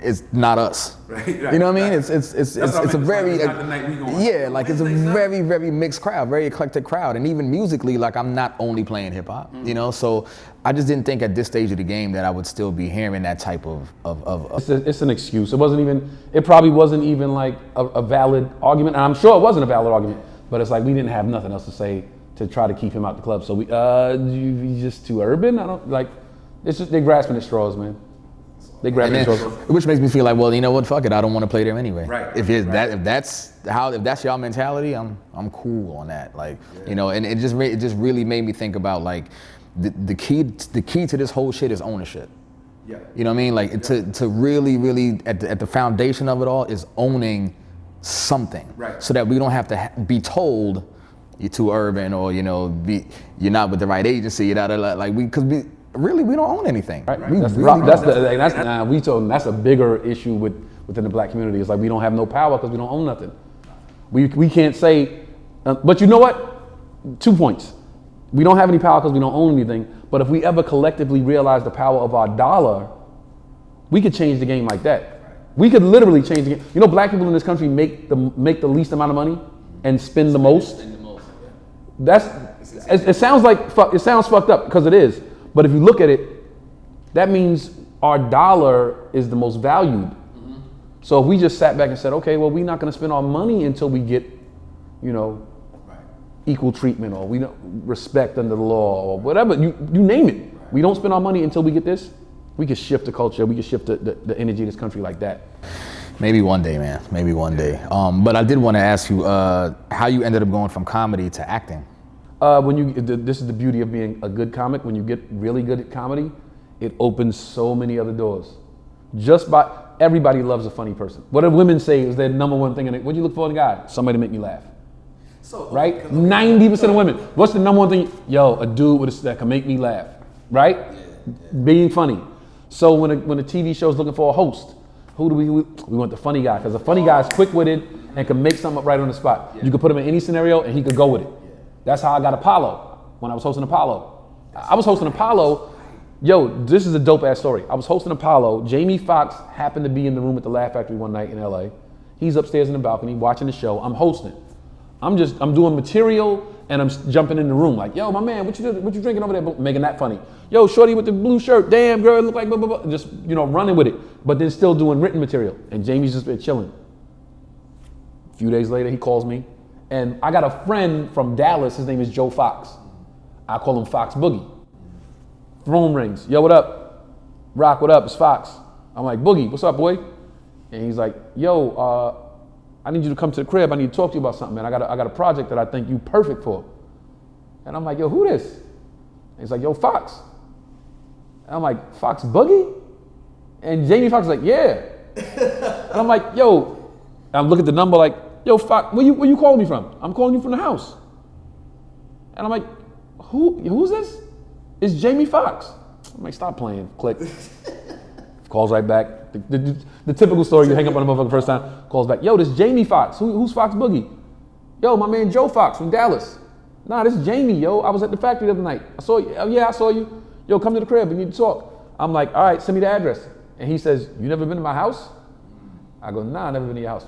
It's not us. Right. You know what I mean? It's a very like it's a very, very mixed crowd, very eclectic crowd, and even musically, like I'm not only playing hip hop. Mm-hmm. You know, so I just didn't think at this stage of the game that I would still be hearing that type of. It's an excuse. It probably wasn't even like a valid argument, and I'm sure it wasn't a valid argument. But it's like we didn't have nothing else to say to try to keep him out the club. So you just too urban. I don't like. It's just they're grasping at straws, man. They grab it, which makes me feel like, well, you know what? Fuck it, I don't want to play there anyway. Right. If that's y'all mentality, I'm cool on that. Like, you know, and it just really made me think about like the key to this whole shit is ownership. Yeah. You know what I mean? Like to really at the foundation of it all is owning something. Right. So that we don't have to be told you're too urban or you're not with the right agency. Really, we don't own anything. Right. That's a bigger issue within the black community. It's like we don't have no power because we don't own nothing. We can't say, but you know what? 2 points. We don't have any power because we don't own anything. But if we ever collectively realize the power of our dollar, we could change the game like that. We could literally change the game. You know, black people in this country make the least amount of money and spend the most. It sounds fucked up because it is. But if you look at it, that means our dollar is the most valued. Mm-hmm. So if we just sat back and said, okay, well, we're not going to spend our money until we get, equal treatment or we don't respect under the law or whatever, you name it. Right. We don't spend our money until we get this. We can shift the culture. We can shift the energy of this country like that. Maybe one day, man. Maybe one day. But I did want to ask you how you ended up going from comedy to acting. This is the beauty of being a good comic. When you get really good at comedy, it opens so many other doors. Everybody loves a funny person. What do women say is their number one thing? What'd you look for in a guy? Somebody to make me laugh. Right? 90% of women. What's the number one thing? Yo, a dude that can make me laugh. Right? Yeah. Being funny. So when a TV show is looking for a host, who do we want the funny guy? Because the funny guy is quick-witted and could make something up right on the spot. You could put him in any scenario and he could go with it. That's how I got Apollo when I was hosting Apollo. I was hosting Apollo. Yo, this is a dope ass story. I was hosting Apollo. Jamie Foxx happened to be in the room at the Laugh Factory one night in LA. He's upstairs in the balcony watching the show. I'm hosting. I'm doing material and I'm jumping in the room like, yo, my man, what you drinking over there? Making that funny. Yo, shorty with the blue shirt, damn girl, it look like blah, blah, blah. Just, running with it, but then still doing written material. And Jamie's just been chilling. A few days later, he calls me. And I got a friend from Dallas, his name is Joe Fox. I call him Fox Boogie. Phone rings, yo, what up? Rock, what up, it's Fox. I'm like, Boogie, what's up, boy? And he's like, yo, I need you to come to the crib. I need to talk to you about something, man. I got a project that I think you perfect for. And I'm like, yo, who this? And he's like, yo, Fox. And I'm like, Fox Boogie? And Jamie Foxx is like, yeah. And I'm like, yo, and I'm looking at the number like, yo, Fox, where you calling me from? I'm calling you from the house. And I'm like, who's this? It's Jamie Foxx. I'm like, stop playing, click. Calls right back. The typical story, you hang up on the motherfucker first time, calls back, yo, this is Jamie Foxx. Who's Fox Boogie? Yo, my man Joe Fox from Dallas. Nah, this is Jamie, yo. I was at the factory the other night. I saw you. Oh, yeah, I saw you. Yo, come to the crib. We need to talk. I'm like, all right, send me the address. And he says, you never been to my house? I go, nah, I never been to your house.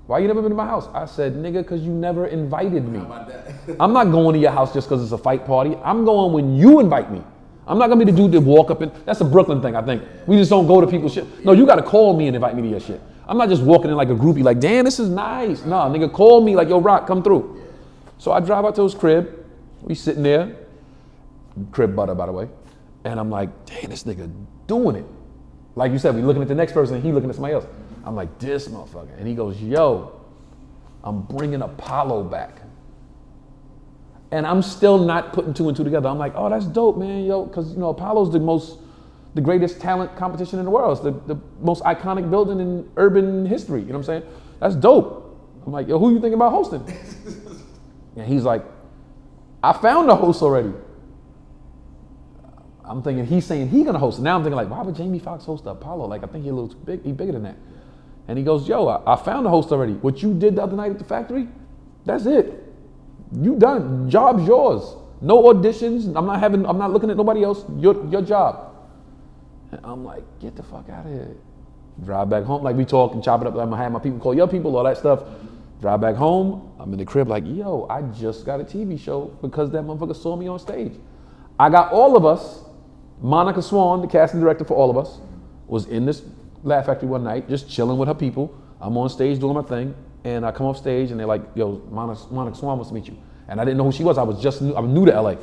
Why you never been to my house? I said, nigga, because you never invited me. How about that? I'm not going to your house just because it's a fight party. I'm going when you invite me. I'm not gonna be the dude that walk up and, that's a Brooklyn thing, I think. We just don't go to people's shit. No, you gotta call me and invite me to your shit. I'm not just walking in like a groupie like, damn, this is nice. No, nigga, call me like, yo, Rock, come through. So I drive out to his crib. We sitting there. Crib butter, by the way. And I'm like, damn, this nigga doing it. Like you said, we looking at the next person and he looking at somebody else. I'm like, this motherfucker. And he goes, yo, I'm bringing Apollo back. And I'm still not putting two and two together. I'm like, oh, that's dope, man, yo, because Apollo's the greatest talent competition in the world. It's the most iconic building in urban history. You know what I'm saying? That's dope. I'm like, yo, who you think about hosting? And he's like, I found the host already. I'm thinking he's saying he's gonna host it. Now I'm thinking like, why would Jamie Foxx host the Apollo? Like, I think he's a little too big. He's bigger than that. And he goes, yo, I found the host already. What you did the other night at the factory, that's it. You done. Job's yours. No auditions. I'm not looking at nobody else. Your job. And I'm like, get the fuck out of here. Drive back home. Like we talk and chop it up. I'm gonna have my people call your people, all that stuff. Drive back home. I'm in the crib like, yo, I just got a TV show because that motherfucker saw me on stage. I got all of us. Monica Swan, the casting director for all of us, was in this Laugh Factory one night, just chilling with her people. I'm on stage doing my thing. And I come off stage and they're like, yo, Monica Swan wants to meet you. And I didn't know who she was. I'm new to LA.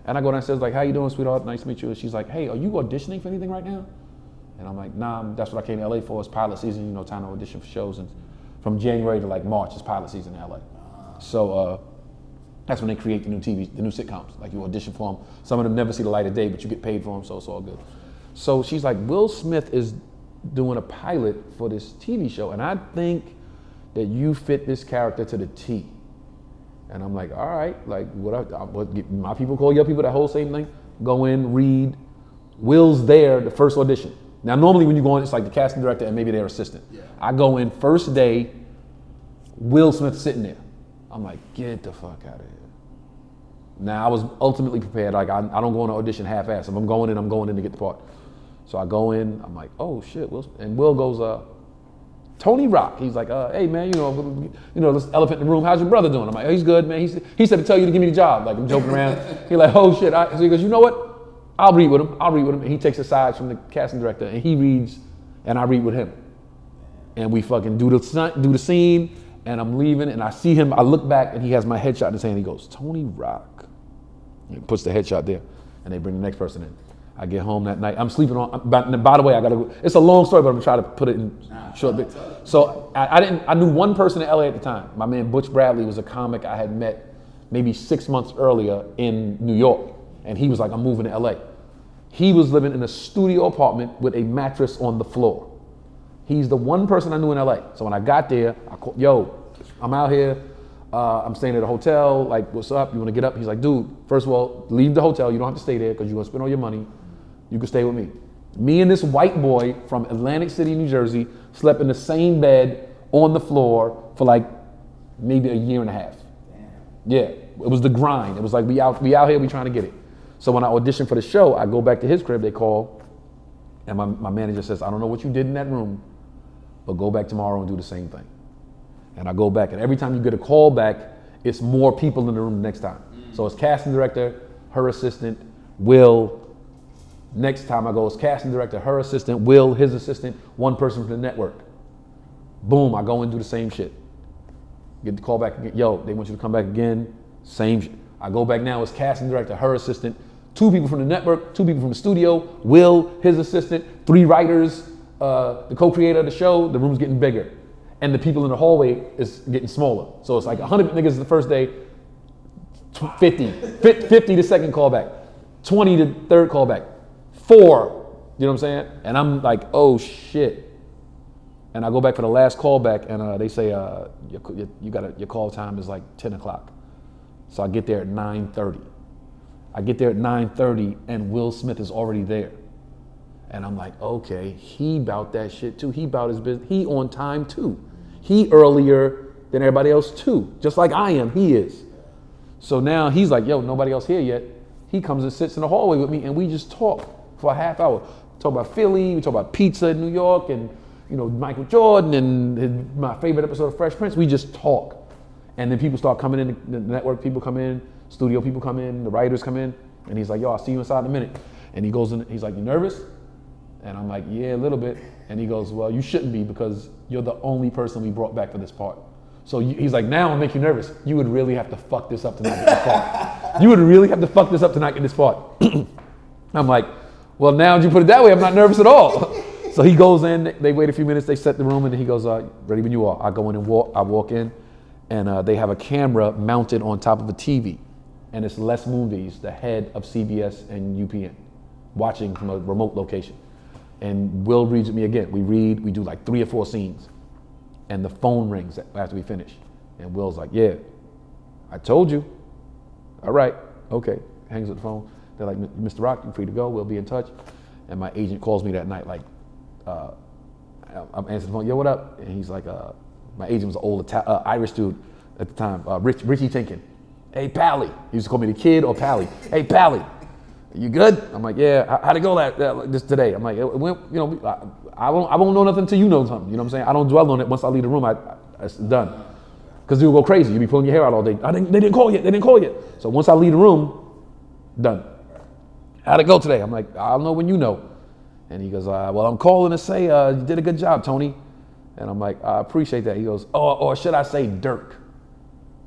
And I go downstairs like, how you doing, sweetheart? Nice to meet you. And she's like, hey, are you auditioning for anything right now? And I'm like, nah, that's what I came to LA for. It's pilot season, time to audition for shows. And from January to like March, it's pilot season in LA. So that's when they create the new sitcoms. Like you audition for them. Some of them never see the light of day, but you get paid for them, so it's all good. So she's like, Will Smith is doing a pilot for this TV show. And I think that you fit this character to the T. And I'm like, all right, like my people call your people, that whole same thing. Go in, read. Will's there, the first audition. Now normally when you go in, it's like the casting director and maybe their assistant. Yeah. I go in first day, Will Smith sitting there. I'm like, get the fuck out of here. Now I was ultimately prepared. Like I don't go in an audition half-assed. If I'm going in to get the part. So I go in, I'm like, oh shit, and Will goes, Tony Rock. He's like, hey man, this elephant in the room, how's your brother doing? I'm like, oh, he's good, man. He said to tell you to give me the job. Like I'm joking around. He's like, oh shit. So he goes, you know what? I'll read with him. And he takes aside from the casting director and he reads and I read with him. And we fucking do the scene and I'm leaving and I see him, I look back and he has my headshot in his hand. He goes, Tony Rock. He puts the headshot there and they bring the next person in. I get home that night. I'm sleeping on. By the way, I gotta go. It's a long story, but I'm gonna try to put it in short bit. So I knew one person in LA at the time. My man Butch Bradley was a comic I had met maybe 6 months earlier in New York, and he was like, I'm moving to LA. He was living in a studio apartment with a mattress on the floor. He's the one person I knew in LA. So when I got there, I called, yo, I'm out here. I'm staying at a hotel. Like, what's up? You want to get up? He's like, dude, first of all, leave the hotel. You don't have to stay there because you're gonna spend all your money. You can stay with me. Me and this white boy from Atlantic City, New Jersey, slept in the same bed on the floor for like maybe a year and a half. Yeah, it was the grind. It was like we out here, we trying to get it. So when I auditioned for the show, I go back to his crib, they call, and my manager says, I don't know what you did in that room, but go back tomorrow and do the same thing. And I go back, and every time you get a call back, it's more people in the room the next time. So it's casting director, her assistant, Will. Next time I go, it's casting director, her assistant, Will, his assistant, one person from the network. Boom, I go and do the same shit. Get the call back again. Yo, they want you to come back again. Same shit. I go back now, it's casting director, her assistant, 2 people from the network, 2 people from the studio, Will, his assistant, 3 writers, the co-creator of the show. The room's getting bigger. And the people in the hallway is getting smaller. So it's like 100 niggas the first day, 50 the second callback, 20 the third callback, 4, you know what I'm saying? And I'm like, oh shit. And I go back for the last callback, and they say your call time is like 10 o'clock. So I get there at 9:30. I get there at 9:30, and Will Smith is already there. And I'm like, okay, he bout that shit too. He bout his business. He on time too. He earlier than everybody else too. Just like I am, he is. So now he's like, yo, nobody else here yet. He comes and sits in the hallway with me, and we just talk for a half hour. Talk about Philly, we talk about pizza in New York, and Michael Jordan, and my favorite episode of Fresh Prince. We just talk. And then people start coming in, the network people come in, studio people come in, the writers come in, and he's like, yo, I'll see you inside in a minute. And he goes in, he's like, you nervous? And I'm like, yeah, a little bit. And he goes, well, you shouldn't be, because you're the only person we brought back for this part. So he's like, now I'll make you nervous. You would really have to fuck this up to not get this part. You would really have to fuck this up to not get this part. I'm like, well, now that you put it that way, I'm not nervous at all. So he goes in, they wait a few minutes, they set the room, and then he goes, ready when you are. I go in and walk in, and they have a camera mounted on top of a TV. And it's Les Moonves, the head of CBS and UPN, watching from a remote location. And Will reads with me again. We do like 3 or 4 scenes. And the phone rings after we finish. And Will's like, yeah, I told you. All right, okay. Hangs up the phone. They're like, Mr. Rock, you're free to go. We'll be in touch. And my agent calls me that night, like, I'm answering the phone, yo, what up? And he's like, my agent was an old Irish dude at the time, Richie Tinkin. Hey, Pally. He used to call me the kid or Pally. Hey, Pally, you good? I'm like, yeah, how'd it go this today? I'm like, it went, I won't know nothing until you know something, you know what I'm saying? I don't dwell on it. Once I leave the room, it's done. Because you'll go crazy. You'll be pulling your hair out all day. They didn't call yet. So once I leave the room, done. How'd it go today? I'm like, I'll know when you know. And he goes, well, I'm calling to say you did a good job, Tony. And I'm like, I appreciate that. He goes, or should I say Dirk?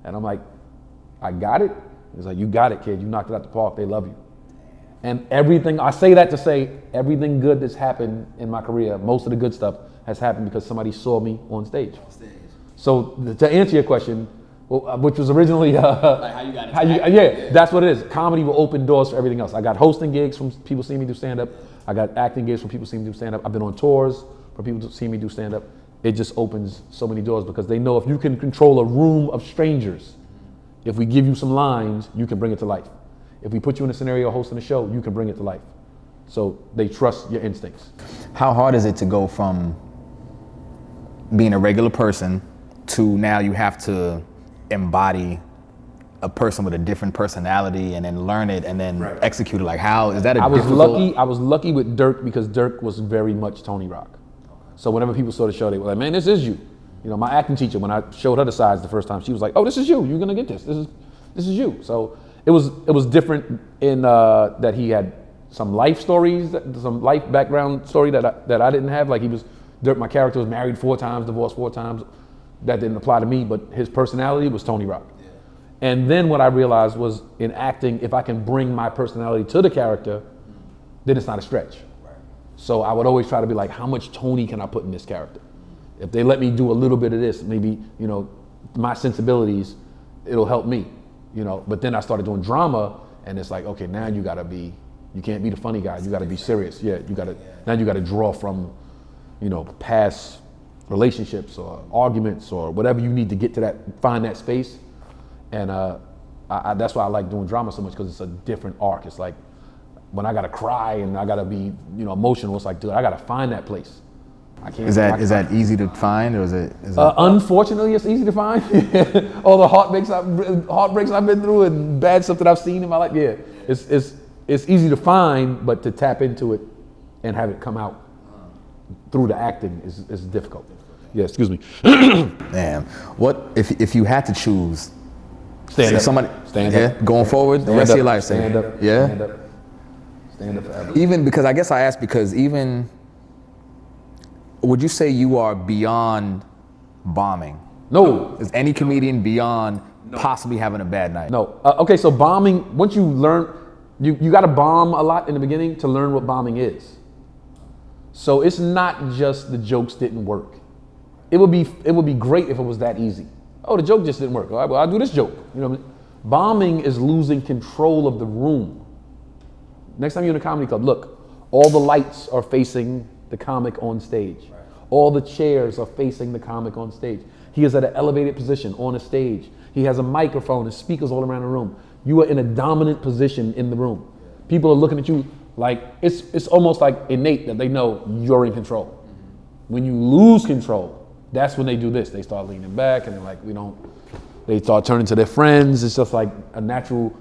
And I'm like, I got it? He's like, you got it, kid. You knocked it out the park. They love you. And everything, I say that to say everything good that's happened in my career, most of the good stuff has happened because somebody saw me on stage. So to answer your question, which was originally like how you got it. Yeah, that's what it is. Comedy will open doors for everything else. I got hosting gigs from people seeing me do stand-up. I got acting gigs from people seeing me do stand-up. I've been on tours for people to see me do stand-up. It just opens so many doors because they know if you can control a room of strangers, if we give you some lines, you can bring it to life. If we put you in a scenario hosting a show, you can bring it to life. So they trust your instincts. How hard is it to go from being a regular person to now you have to embody a person with a different personality and then learn it and then execute it? Like, how is that I was lucky with Dirk because Dirk was very much Tony Rock. So whenever people saw the show, they were like, man, this is you. You know, my acting teacher, when I showed her the sides the first time, she was like, oh, this is you. You're gonna get this. This is you. So it was different in that he had some life stories, some life background story that I didn't have. Like Dirk, my character was married 4 times, divorced 4 times. That didn't apply to me, but his personality was Tony Rock. Yeah. And then what I realized was in acting, if I can bring my personality to the character, then it's not a stretch. Right. So I would always try to be like, how much Tony can I put in this character? If they let me do a little bit of this, maybe, my sensibilities, it'll help me, But then I started doing drama, and it's like, okay, now you can't be the funny guy. You gotta be serious. Yeah, now you gotta draw from, past relationships or arguments or whatever you need to get to find that space. And that's why I like doing drama so much, because it's a different arc. It's like when I gotta cry and I gotta be, emotional, it's like, dude, I gotta find that place. I can't. Is that easy to find, or is it? Unfortunately, it's easy to find. All the heartbreaks I've been through and bad stuff that I've seen in my life. Yeah, it's easy to find, but to tap into it and have it come out through the acting is difficult. Yeah, excuse me. Damn. What if you had to choose? Stand up. Somebody. Stand yeah, up. going forward, the rest of your life. Stand up. Yeah. Stand up. Stand up forever. Even because I guess I asked because even. Would you say you are beyond bombing? No. Is any comedian beyond possibly having a bad night? No. Okay, so bombing, once you learn, you got to bomb a lot in the beginning to learn what bombing is. So it's not just the jokes didn't work. It would be great if it was that easy. Oh, the joke just didn't work. All right, well, I'll do this joke. You know what I mean? Bombing is losing control of the room. Next time you're in a comedy club, look, all the lights are facing the comic on stage. Right. All the chairs are facing the comic on stage. He is at an elevated position on a stage. He has a microphone and speakers all around the room. You are in a dominant position in the room. Yeah. People are looking at you like, it's almost like innate that they know you're in control. Mm-hmm. When you lose control, that's when they do this. They start leaning back and they're like, they start turning to their friends. It's just like a natural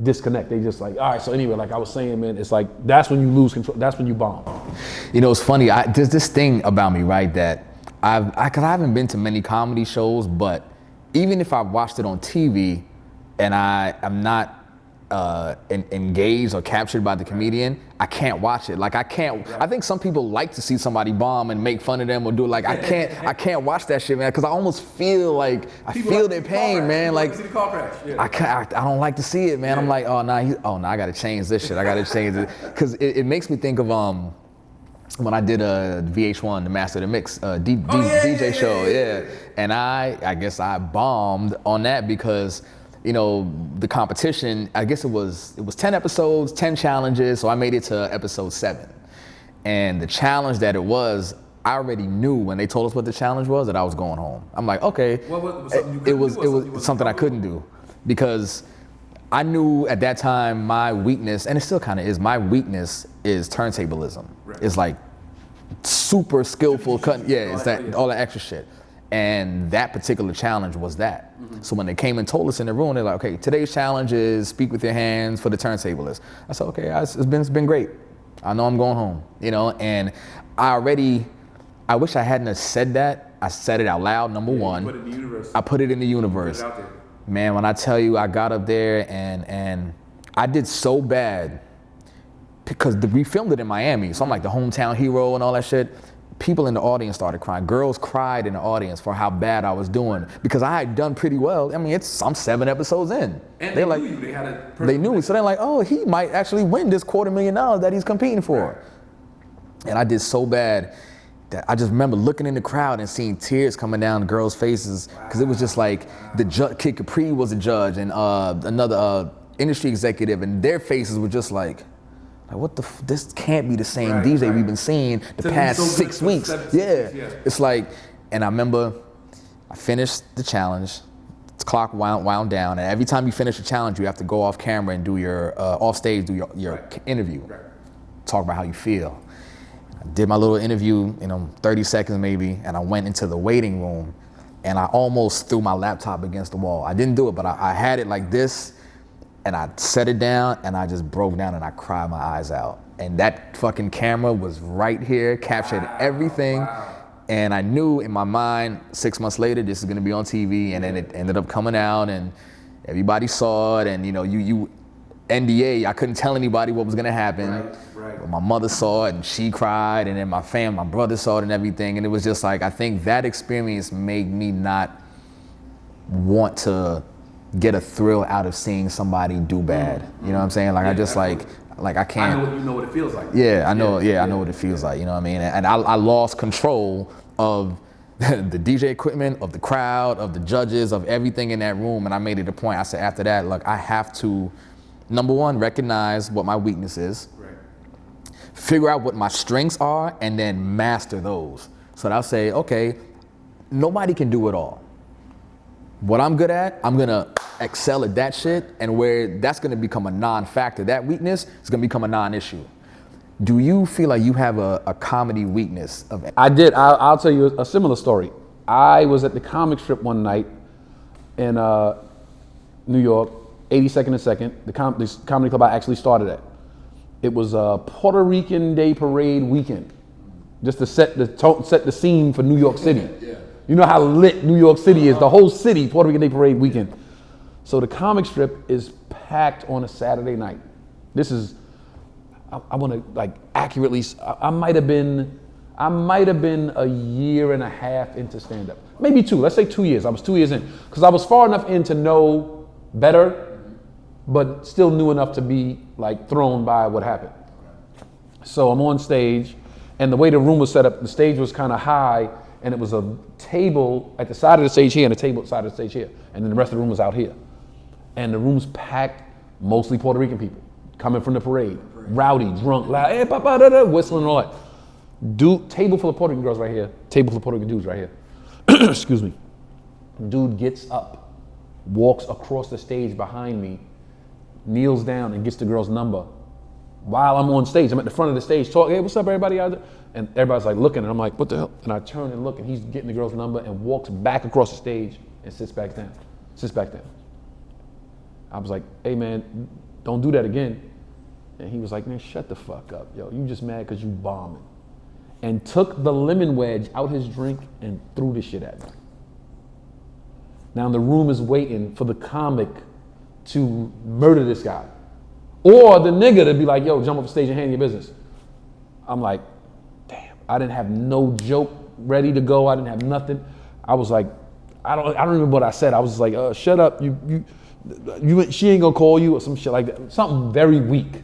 disconnect. They just like, all right, so anyway, like I was saying, man, it's like, that's when you lose control. That's when you bomb. You know, it's funny. There's this thing about me, right, that cause I haven't been to many comedy shows, but even if I've watched it on TV and I'm not engaged or captured by the comedian, I can't watch it. Like I think some people like to see somebody bomb and make fun of them or do it. Like I can't watch that shit, man, because I almost feel like I feel their pain, man. Like I don't like to see it, man. I'm like, oh no, I gotta change this shit. I gotta change it, because it makes me think of when I did a VH1, the Master of the Mix DJ show, yeah. And I guess I bombed on that because, you know, the competition, I guess it was 10 episodes, 10 challenges, so I made it to episode 7. And the challenge that it was, I already knew when they told us what the challenge was that I was going home. I'm like, okay, it was something I couldn't do, because I knew at that time my weakness, and it still kind of is, my weakness is turntablism. Right. It's like super skillful cutting, yeah, it's that all that extra shit. And that particular challenge was that. Mm-hmm. So when they came and told us in the room, they're like, okay, today's challenge is speak with your hands for the turntablist. I said, okay, it's been great. I know I'm going home, you know, and I wish I hadn't have said that. I said it out loud, number one. You put it in the universe. I put it in the universe. Put it out there. Man, when I tell you, I got up there and I did so bad because we filmed it in Miami. So I'm like the hometown hero and all that shit. People in the audience started crying. Girls cried in the audience for how bad I was doing because I had done pretty well. I mean, I'm 7 episodes in. And they like, knew you. They knew me. So they're like, oh, he might actually win this $250,000 that he's competing for. Right. And I did so bad that I just remember looking in the crowd and seeing tears coming down the girls' faces, because it was just like the judge, Kid Capri was a judge, and another industry executive, and their faces were just like what this can't be the same DJ we've been seeing the past 6 weeks. Yeah. It's like, and I remember I finished the challenge, the clock wound down, and every time you finish a challenge, you have to go off camera and do your, off stage, do your interview, talk about how you feel. I did my little interview, 30 seconds maybe, and I went into the waiting room, and I almost threw my laptop against the wall. I didn't do it, but I had it like this, and I set it down, and I just broke down, and I cried my eyes out. And that fucking camera was right here, captured everything. Wow. And I knew in my mind, 6 months later, this is gonna be on TV, and then it ended up coming out, and everybody saw it, and you NDA, I couldn't tell anybody what was gonna happen. Right. But my mother saw it, and she cried, and then my brother saw it and everything, and it was just like, I think that experience made me not want to get a thrill out of seeing somebody do bad. You know what I'm saying? Like, I just like I can't. You know what it feels like. Yeah, I know. Yeah, I know what it feels like. You know what I mean? And I lost control of the DJ equipment, of the crowd, of the judges, of everything in that room. And I made it a point. I said after that, look, I have to, number one, recognize what my weakness is, figure out what my strengths are, and then master those. So I'll say, okay, nobody can do it all. What I'm good at, I'm gonna excel at that shit, and where that's gonna become a non-factor, that weakness is gonna become a non-issue. Do you feel like you have a comedy weakness of it? I did. I'll tell you a similar story. I was at the comic strip one night in New York, 82nd and 2nd, this comedy club I actually started at. It was a Puerto Rican Day Parade weekend, just to set the scene for New York City. Yeah. You know how lit New York City is, the whole city, Puerto Rican Day Parade weekend. So the comic strip is packed on a Saturday night. This is, I want to like accurately, I might have been a year and a half into stand-up. Maybe 2, let's say 2 years. I was 2 years in, because I was far enough in to know better, but still knew enough to be like thrown by what happened. So I'm on stage, and the way the room was set up, the stage was kind of high, and it was a table at the side of the stage here and a table at the side of the stage here. And then the rest of the room was out here. And the room's packed, mostly Puerto Rican people, coming from the parade. Rowdy, drunk, loud, hey, papa, da, da, whistling and all that. Dude, table full of Puerto Rican girls right here, table full of Puerto Rican dudes right here. Excuse me. Dude gets up, walks across the stage behind me, kneels down and gets the girl's number. While I'm on stage, I'm at the front of the stage talking, hey, what's up everybody out there? And everybody's like looking, and I'm like, what the hell? And I turn and look, and he's getting the girl's number and walks back across the stage and sits back down. I was like, hey man, don't do that again. And he was like, man, shut the fuck up, yo. You just mad because you bombing. And took the lemon wedge out his drink and threw the shit at me. Now the room is waiting for the comic to murder this guy. Or the nigga to be like, yo, jump off the stage and handle your business. I'm like, damn, I didn't have no joke ready to go. I didn't have nothing. I was like, I don't remember what I said. I was just like, shut up, she ain't gonna call you or some shit like that. Something very weak.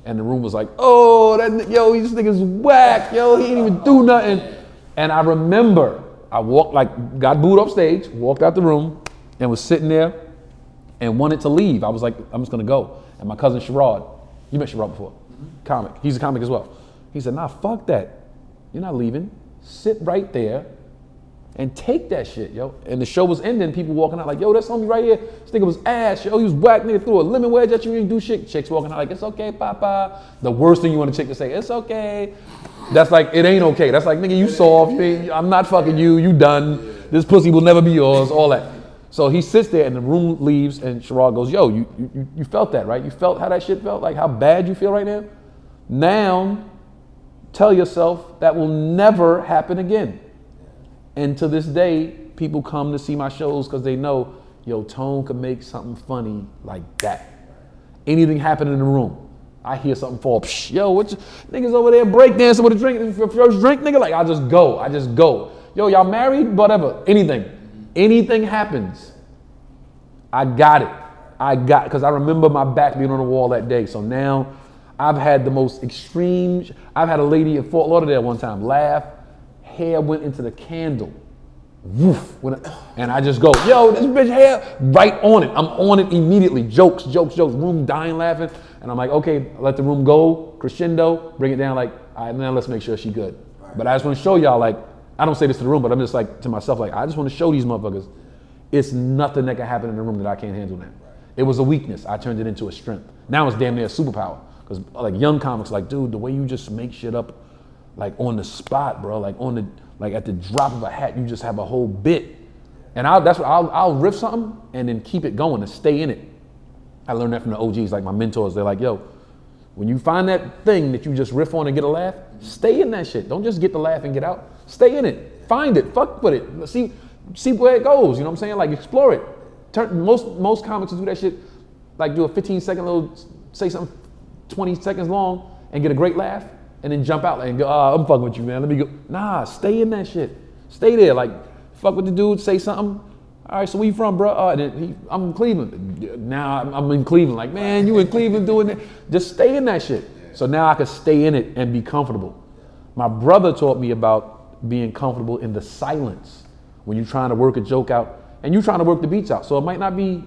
And the room was like, oh, this nigga's whack, yo, he ain't even do nothing. And I remember, I got booed off stage, walked out the room, and was sitting there and wanted to leave. I was like, I'm just gonna go. And my cousin Sherrod, you met Sherrod before, comic, he's a comic as well. He said, nah, fuck that. You're not leaving. Sit right there and take that shit, yo. And the show was ending, people walking out like, yo, that's homie right here. This nigga was ass, yo. He was whack, nigga threw a lemon wedge at you, you didn't do shit. Chicks walking out like, it's okay, papa. The worst thing you want a chick to say, it's okay. That's like, it ain't okay. That's like, nigga, you soft, I'm not fucking you, you done. This pussy will never be yours, all that. So he sits there and the room leaves and Sherrod goes, yo, you felt that, right? You felt how that shit felt? Like how bad you feel right now? Now, tell yourself that will never happen again. And to this day, people come to see my shows because they know, yo, Tone could make something funny like that. Anything happen in the room, I hear something fall, psh, yo, what niggas over there breakdancing with a drink, first drink, nigga? Like, I just go. Yo, y'all married? Whatever, anything happens, I got it. Because I remember my back being on the wall that day. So now I've had the most extreme, I've had a lady in Fort Lauderdale one time laugh, hair went into the candle, woof, and I just go, yo, this bitch hair, right on it. I'm on it immediately, jokes, room dying laughing. And I'm like, okay, let the room go, crescendo, bring it down like, all right, now let's make sure she good. But I just want to show y'all, like, I don't say this to the room, but I'm just like, to myself, like, I just want to show these motherfuckers, it's nothing that can happen in the room that I can't handle now. It was a weakness, I turned it into a strength. Now it's damn near a superpower. Because like young comics, like, dude, the way you just make shit up, like on the spot, bro, like at the drop of a hat, you just have a whole bit. And I'll riff something and then keep it going and stay in it. I learned that from the OGs, like my mentors. They're like, yo, when you find that thing that you just riff on and get a laugh, stay in that shit. Don't just get the laugh and get out. Stay in it. Find it. Fuck with it. See where it goes. You know what I'm saying? Like explore it. Most comics do that shit, like do a 15-second little, say something 20 seconds long and get a great laugh and then jump out and go, I'm fucking with you, man. Let me go. Nah, stay in that shit. Stay there. Like, fuck with the dude, say something. All right, so where you from, bro? I'm in Cleveland. Now I'm in Cleveland. Like, man, you in Cleveland doing that? Just stay in that shit. So now I can stay in it and be comfortable. My brother taught me about being comfortable in the silence when you're trying to work a joke out and you're trying to work the beats out. So it might not be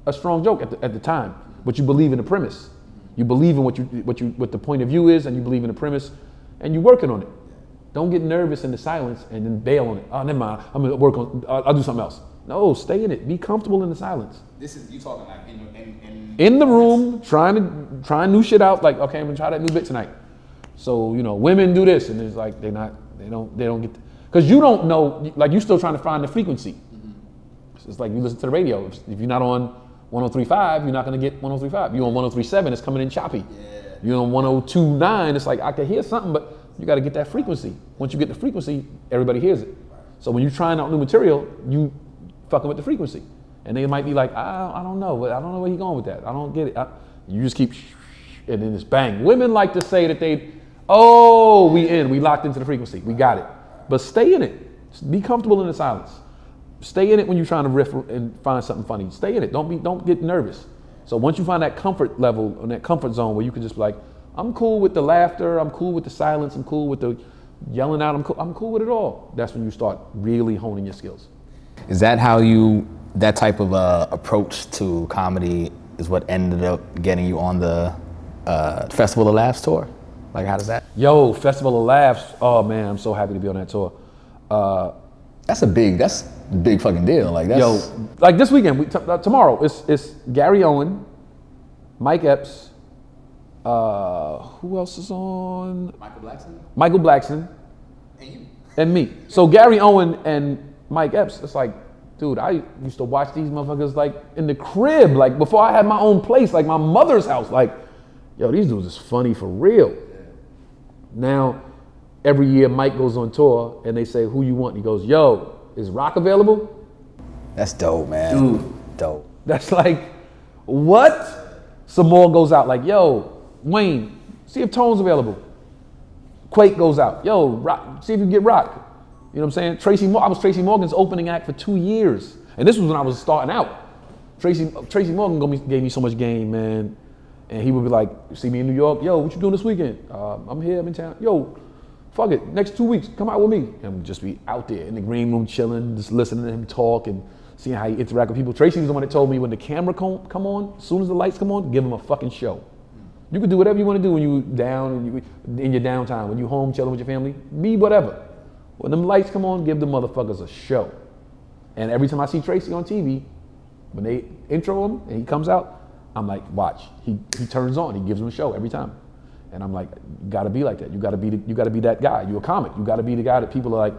a strong joke at the time, but you believe in the premise. You believe in what the point of view is, and you believe in the premise, and you're working on it. Don't get nervous in the silence and then bail on it. Oh, never mind. I'm gonna work on. I'll do something else. No, stay in it. Be comfortable in the silence. This is you talking like in the room, trying new shit out. Like, okay, I'm gonna try that new bit tonight. So, you know, women do this, and it's like they don't get, because you don't know, like you're still trying to find the frequency. It's like you listen to the radio. If you're not on 103.5, you're not gonna get 103.5. You're on 103.7, it's coming in choppy. You're on 102.9, it's like I can hear something, but you gotta get that frequency. Once you get the frequency, everybody hears it. So when you're trying out new material, you fucking with the frequency. And they might be like, I don't know, but I don't know where you're going with that. I don't get it. You just keep, and then it's bang. Women like to say that we locked into the frequency, we got it. But stay in it. Be comfortable in the silence. Stay in it when you're trying to riff and find something funny. Stay in it. Don't get nervous. So once you find that comfort level, and that comfort zone where you can just be like, I'm cool with the laughter, I'm cool with the silence, I'm cool with the yelling out, I'm cool with it all. That's when you start really honing your skills. Is that how that type of approach to comedy is what ended up getting you on the Festival of Laughs tour? Like, how does that? Yo, Festival of Laughs, oh man, I'm so happy to be on that tour. That's a big fucking deal. Like, that's... Yo, like this weekend, tomorrow, it's Gary Owen, Mike Epps, who else is on? Michael Blackson. And you. And me. So Gary Owen and Mike Epps, it's like, dude, I used to watch these motherfuckers like in the crib, like before I had my own place, like my mother's house. Like, yo, these dudes is funny for real. Now, every year Mike goes on tour and they say, who you want? And he goes, yo, is Rock available? That's dope, man. Dude. Dope. That's like, what? Some more goes out like, yo, Wayne, see if Tone's available. Quake goes out, yo, Rock, see if you can get Rock. You know what I'm saying? I was Tracy Morgan's opening act for 2 years. And this was when I was starting out. Tracy Morgan gave me so much game, man. And he would be like, see me in New York, yo, what you doing this weekend? I'm here, I'm in town. Yo, fuck it, next 2 weeks, come out with me. And we'd just be out there in the green room chilling, just listening to him talk and seeing how he interact with people. Tracy was the one that told me when the camera come on, as soon as the lights come on, give him a fucking show. You can do whatever you want to do when you down and you in your downtime, when you home chilling with your family, be whatever. When them lights come on, give the motherfuckers a show. And every time I see Tracy on TV, when they intro him and he comes out, I'm like, watch. He turns on. He gives them a show every time. And I'm like, you gotta be like that. You gotta be that guy. You're a comic. You gotta be the guy that people are like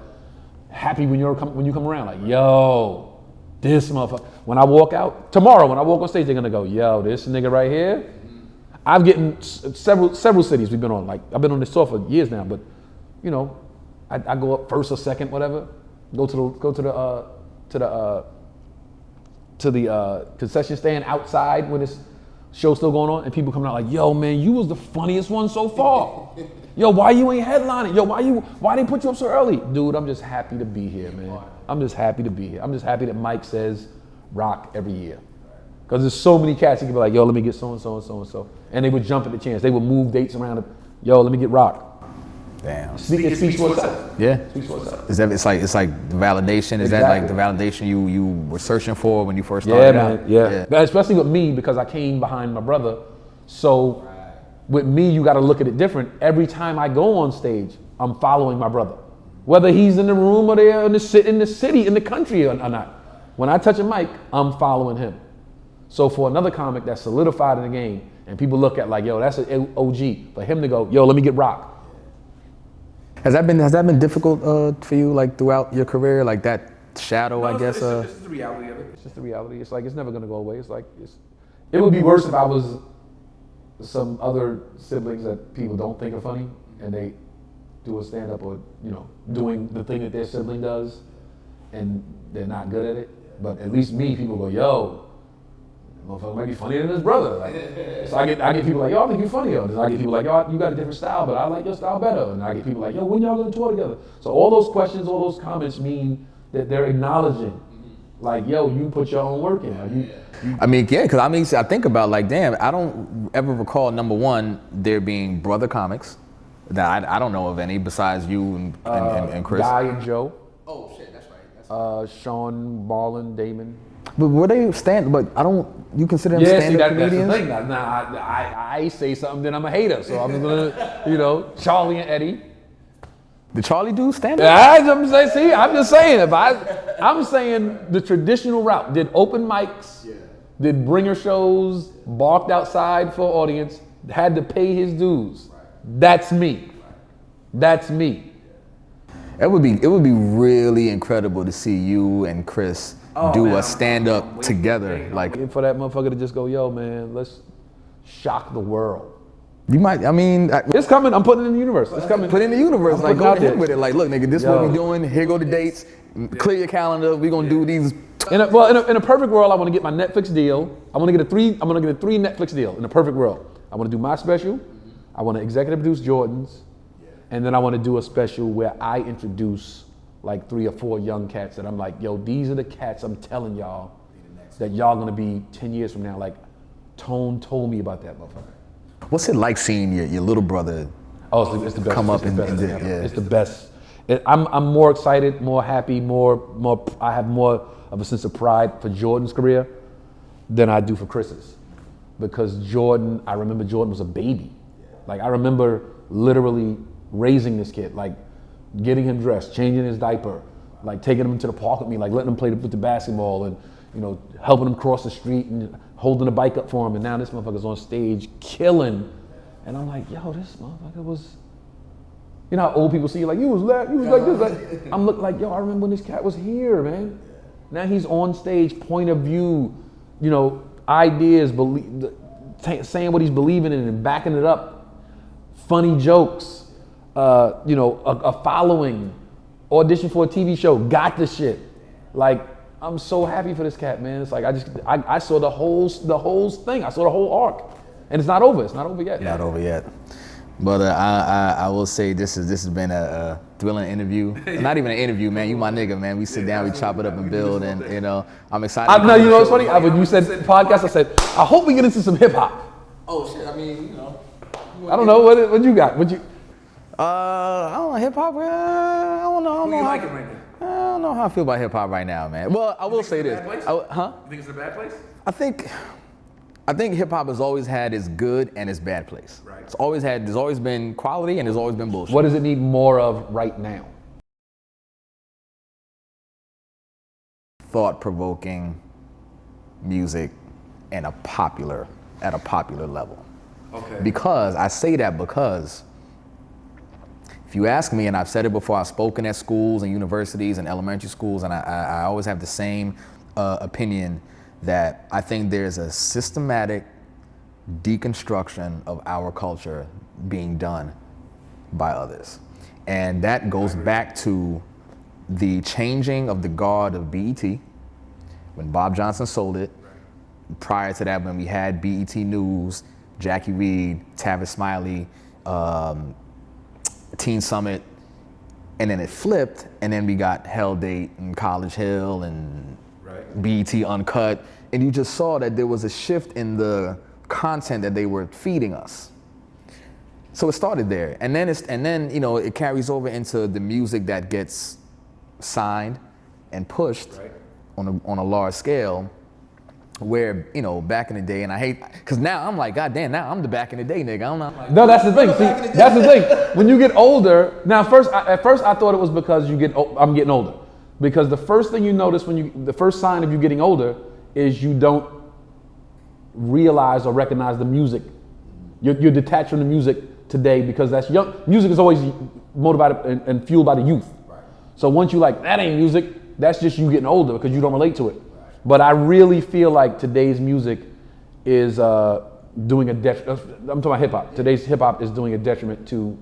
happy when you come around. Like, yo, this motherfucker. When I walk out tomorrow, when I walk on stage, they're gonna go, yo, this nigga right here. I've gotten several cities we've been on. Like, I've been on this tour for years now, but you know, I go up first or second, whatever. Go to the concession stand outside when this show's still going on, and people coming out like, yo, man, you was the funniest one so far. Yo, why you ain't headlining? Yo, why they put you up so early? Dude, I'm just happy to be here, man. I'm just happy to be here. I'm just happy that Mike says Rock every year. Because there's so many cats that can be like, yo, let me get so-and-so and so-and-so. And they would jump at the chance. They would move dates around. Yo, let me get Rock. Damn. It speaks for itself. Yeah. It speaks for itself. Is that it's like the validation? Is that like the validation you were searching for when you first started out? Yeah. But especially with me, because I came behind my brother. So with me, you got to look at it different. Every time I go on stage, I'm following my brother, whether he's in the room or they're in the city, in the country or not. When I touch a mic, I'm following him. So for another comic that's solidified in the game, and people look at like, yo, that's an OG. For him to go, yo, let me get Rock. Has that been difficult for you, like throughout your career, like that shadow? I guess. It's just the reality of it. It's just the reality. It's like it's never gonna go away. It's like it would be worse if I was some other siblings that people don't think are funny, and they do a stand up or doing the thing that their sibling does, and they're not good at it. But at least me, people go, yo, motherfucker might be funnier than his brother. Like, so I get people like, yo, I think you're funnier. And I get people like, yo, you got a different style, but I like your style better. And I get people like, yo, when y'all gonna tour together? So all those questions, all those comments mean that they're acknowledging, like, yo, you put your own work in. Because I think about like, damn, I don't ever recall, number one, there being brother comics. That I don't know of any besides you and Chris. Guy and Joe. Oh shit, that's right. Sean, Marlon, Damon. But were they stand? But you consider them stand-up comedians? That's the thing. Now, I say something, then I'm a hater. So I'm gonna, Charlie and Eddie. Did Charlie do stand-up? I'm just saying. I'm saying the traditional route. Did open mics. Yeah. Did bringer shows. Barked outside for audience. Had to pay his dues. Right. That's me. That's me. It would be really incredible to see you and Chris do a stand up together. Like And for that motherfucker to just go, yo, man, let's shock the world. you might. I mean, It's coming. I'm putting it in the universe. It's coming. put it in the universe. I'm Like putting it go out ahead there. with it. Like look, nigga, this is what we doing. Here go the dates. Clear your calendar. We gonna do these. In a perfect world, I want to get my Netflix deal. I'm gonna get a three Netflix deal. In a perfect world, I want to do my special. I want to executive produce Jordan's, and then I want to do a special where I introduce like 3 or 4 young cats that I'm like, yo, these are the cats I'm telling y'all that y'all gonna be 10 years from now. Like, Tone told me about that motherfucker. What's it like seeing your little brother? Oh, it's the best. Come up It's the and best. yeah. It's the best. I'm more excited, more happy, more. I have more of a sense of pride for Jordan's career than I do for Chris's, because Jordan. I remember Jordan was a baby. Like I remember literally raising this kid, like getting him dressed, changing his diaper, like taking him to the park with me, like letting him play with the basketball, and helping him cross the street and holding the bike up for him. And now this motherfucker's on stage killing, and I'm like, yo, this motherfucker was. You know how old people see you like you was like this. Like, I'm looking like, yo, I remember when this cat was here, man. Now he's on stage, point of view, ideas, saying what he's believing in and backing it up, funny jokes, a following, audition for a TV show, got the shit. Like, I'm so happy for this cat, man. It's like I saw the whole thing. I saw the whole arc, and it's not over. It's not over yet. Not over yet. But I will say this has been a thrilling interview. Not even an interview, man. You my nigga, man. We sit down, we chop it up and build, and I'm excited. It's funny. When you said podcast, I said I hope we get into some hip hop. Oh shit! I mean, I don't know what you got. What you? I don't know hip hop. I don't know. You like it right now? I don't know how I feel about hip hop right now, man. Well, I will say this. You think it's a bad place? I think hip hop has always had its good and its bad place. Right. There's always been quality and there's always been bullshit. What does it need more of right now? Thought-provoking music at a popular level. Okay. Because I say that because if you ask me, and I've said it before, I've spoken at schools and universities and elementary schools, and I always have the same opinion that I think there's a systematic deconstruction of our culture being done by others. And that goes back to the changing of the guard of BET, when Bob Johnson sold it. Prior to that, when we had BET News, Jackie Reed, Tavis Smiley, Teen Summit, and then it flipped, and then we got Hell Date and College Hill and BET Uncut, and you just saw that there was a shift in the content that they were feeding us. So it started there, and then it carries over into the music that gets signed and pushed on a large scale. Where back in the day, and I hate, cause now I'm like, God damn, now I'm the back in the day nigga. I'm not like, no, that's the thing. See, that's the thing. When you get older, now at first I thought it was because I'm getting older, because the first thing you notice the first sign of you getting older is you don't realize or recognize the music. You're detached from the music today because that's young. Music is always motivated and fueled by the youth. Right. So once you like, that ain't music, that's just you getting older because you don't relate to it. But I really feel like today's music is doing a detriment. I'm talking about hip hop. Today's hip hop is doing a detriment to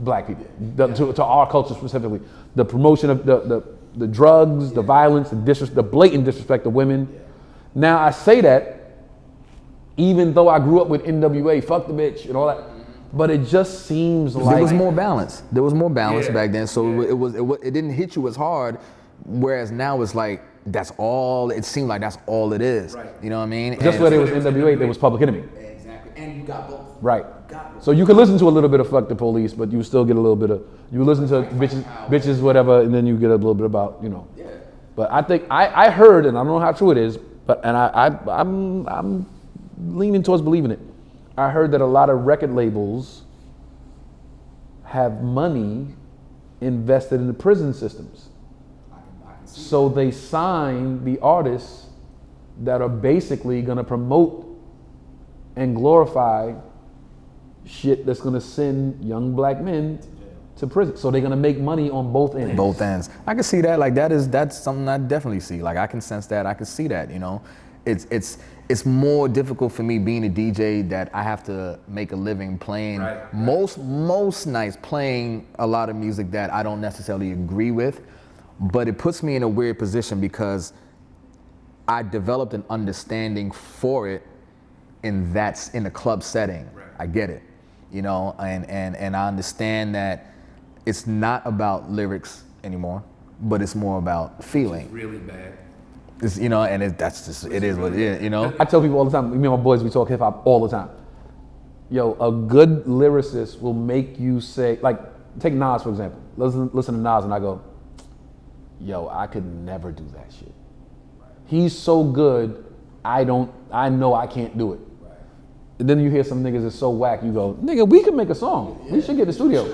black people, to our culture specifically. The promotion of the drugs, the violence, the blatant disrespect of women. Now I say that even though I grew up with NWA, fuck the bitch, and all that, but it just seems like there was more balance. There was more balance back then, so it didn't hit you as hard. Whereas now it's like, that's all, it seemed like that's all it is. Right. You know what I mean? Just where there was NWA, there was Public Enemy. Exactly. And you got both. Right. So you could listen to a little bit of Fuck the Police, but you still get a little bit of, you listen to bitches, whatever, and then you get a little bit about, Yeah. But I think, I heard, and I don't know how true it is, but I'm leaning towards believing it. I heard that a lot of record labels have money invested in the prison systems. So they sign the artists that are basically going to promote and glorify shit that's gonna send young black men to prison. So they're gonna make money on both ends. Both ends. I can see that. Like that's something I definitely see. Like I can sense that. I can see that. You know, it's more difficult for me being a DJ that I have to make a living playing most nights playing a lot of music that I don't necessarily agree with, but it puts me in a weird position because I developed an understanding for it, and that's in the club setting. I get it, you know, and I understand that it's not about lyrics anymore, but it's more about feeling. Really bad. It's, you know, and that's just, it is what it is, you know? I tell people all the time, me and my boys, we talk hip hop all the time. Yo, a good lyricist will make you say, like, take Nas for example. Listen to Nas and I go, yo, I could never do that shit. He's so good, I know I can't do it. And then you hear some niggas that's so whack, you go, nigga, we can make a song. We should get in the studio.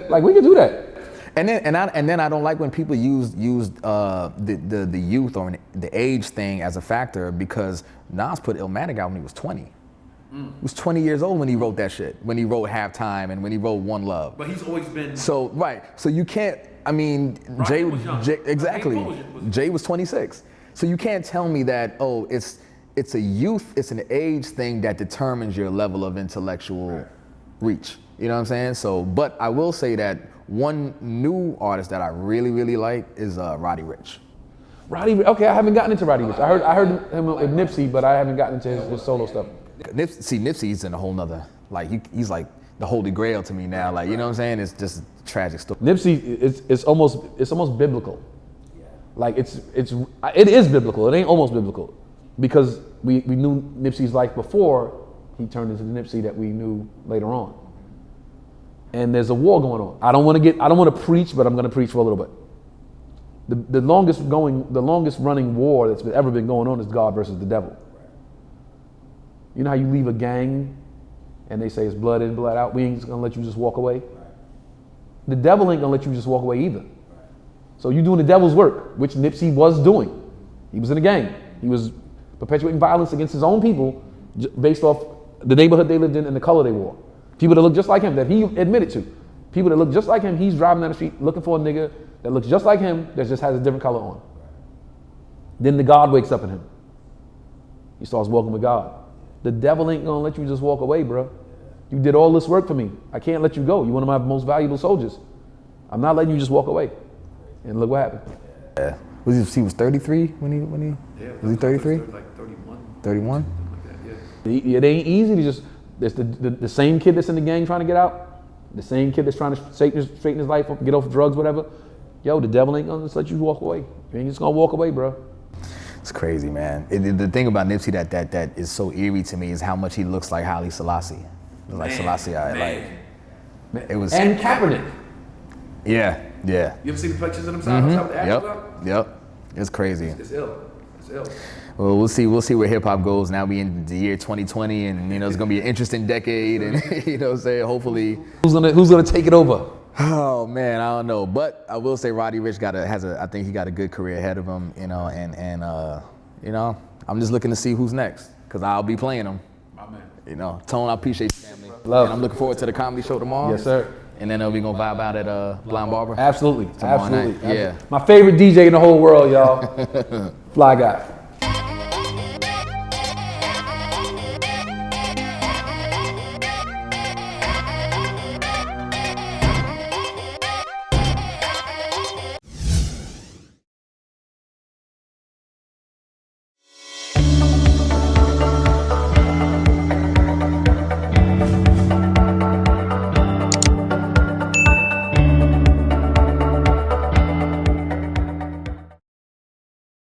Like, we can do that. And then I don't like when people use the youth or the age thing as a factor, because Nas put Illmatic out when he was 20. He was 20 years old when he wrote that shit, when he wrote Halftime and when he wrote One Love. But he's always been... So, right. So you can't, I mean, Jay exactly. Jay was 26. So you can't tell me that, oh, it's a youth, it's an age thing that determines your level of intellectual reach. You know what I'm saying? So, but I will say that one new artist that I really, really like is Roddy Ricch. Okay, I haven't gotten into Roddy Ricch. I heard him with Nipsey, but I haven't gotten into his solo stuff. Nipsey's in a whole nother, like he's like the holy grail to me now. Like, you know what I'm saying? It's just a tragic story. Nipsey, it's almost biblical. Like it is biblical. It ain't almost biblical, because we knew Nipsey's life before he turned into the Nipsey that we knew later on. And there's a war going on. I don't want to preach, but I'm going to preach for a little bit. The longest running war that's ever been going on is God versus the devil. You know how you leave a gang and they say it's blood in, blood out? We ain't going to let you just walk away. The devil ain't going to let you just walk away either. So you're doing the devil's work, which Nipsey was doing. He was in a gang. He was perpetuating violence against his own people based off the neighborhood they lived in and the color they wore. People that look just like him, that he admitted to. People that look just like him, he's driving down the street looking for a nigga that looks just like him, that just has a different color on. Then the God wakes up in him. He starts walking with God. The devil ain't gonna let you just walk away, bro. You did all this work for me. I can't let you go. You're one of my most valuable soldiers. I'm not letting you just walk away. And look what happened. Yeah. He was 33 when he was he 33? Like 31. 31? It ain't easy to just, there's the same kid that's in the gang trying to get out, the same kid that's trying to straighten his life up, get off drugs, whatever. Yo, the devil ain't gonna just let you walk away. You ain't just gonna walk away, bro. It's crazy, man. The thing about Nipsey that is so eerie to me is how much he looks like Haile Selassie. Like Selassie, it was. And Kaepernick. Yeah. You ever see the pictures of themselves? Yep. It's crazy. It's ill. Well, we'll see where hip hop goes. Now we in the year 2020, and you know it's gonna be an interesting decade, and you know what I'm saying, hopefully. Who's gonna take it over? Oh man, I don't know, but I will say Roddy Ricch I think he got a good career ahead of him, you know, and you know, I'm just looking to see who's next, cause I'll be playing him. My man. You know, Tone, I appreciate you, family. Love. And I'm looking forward to the comedy show tomorrow. Yes, sir. And then we gonna vibe out at Blind Barber. Absolutely. Tomorrow night. Yeah. My favorite DJ in the whole world, y'all. Fly Guy.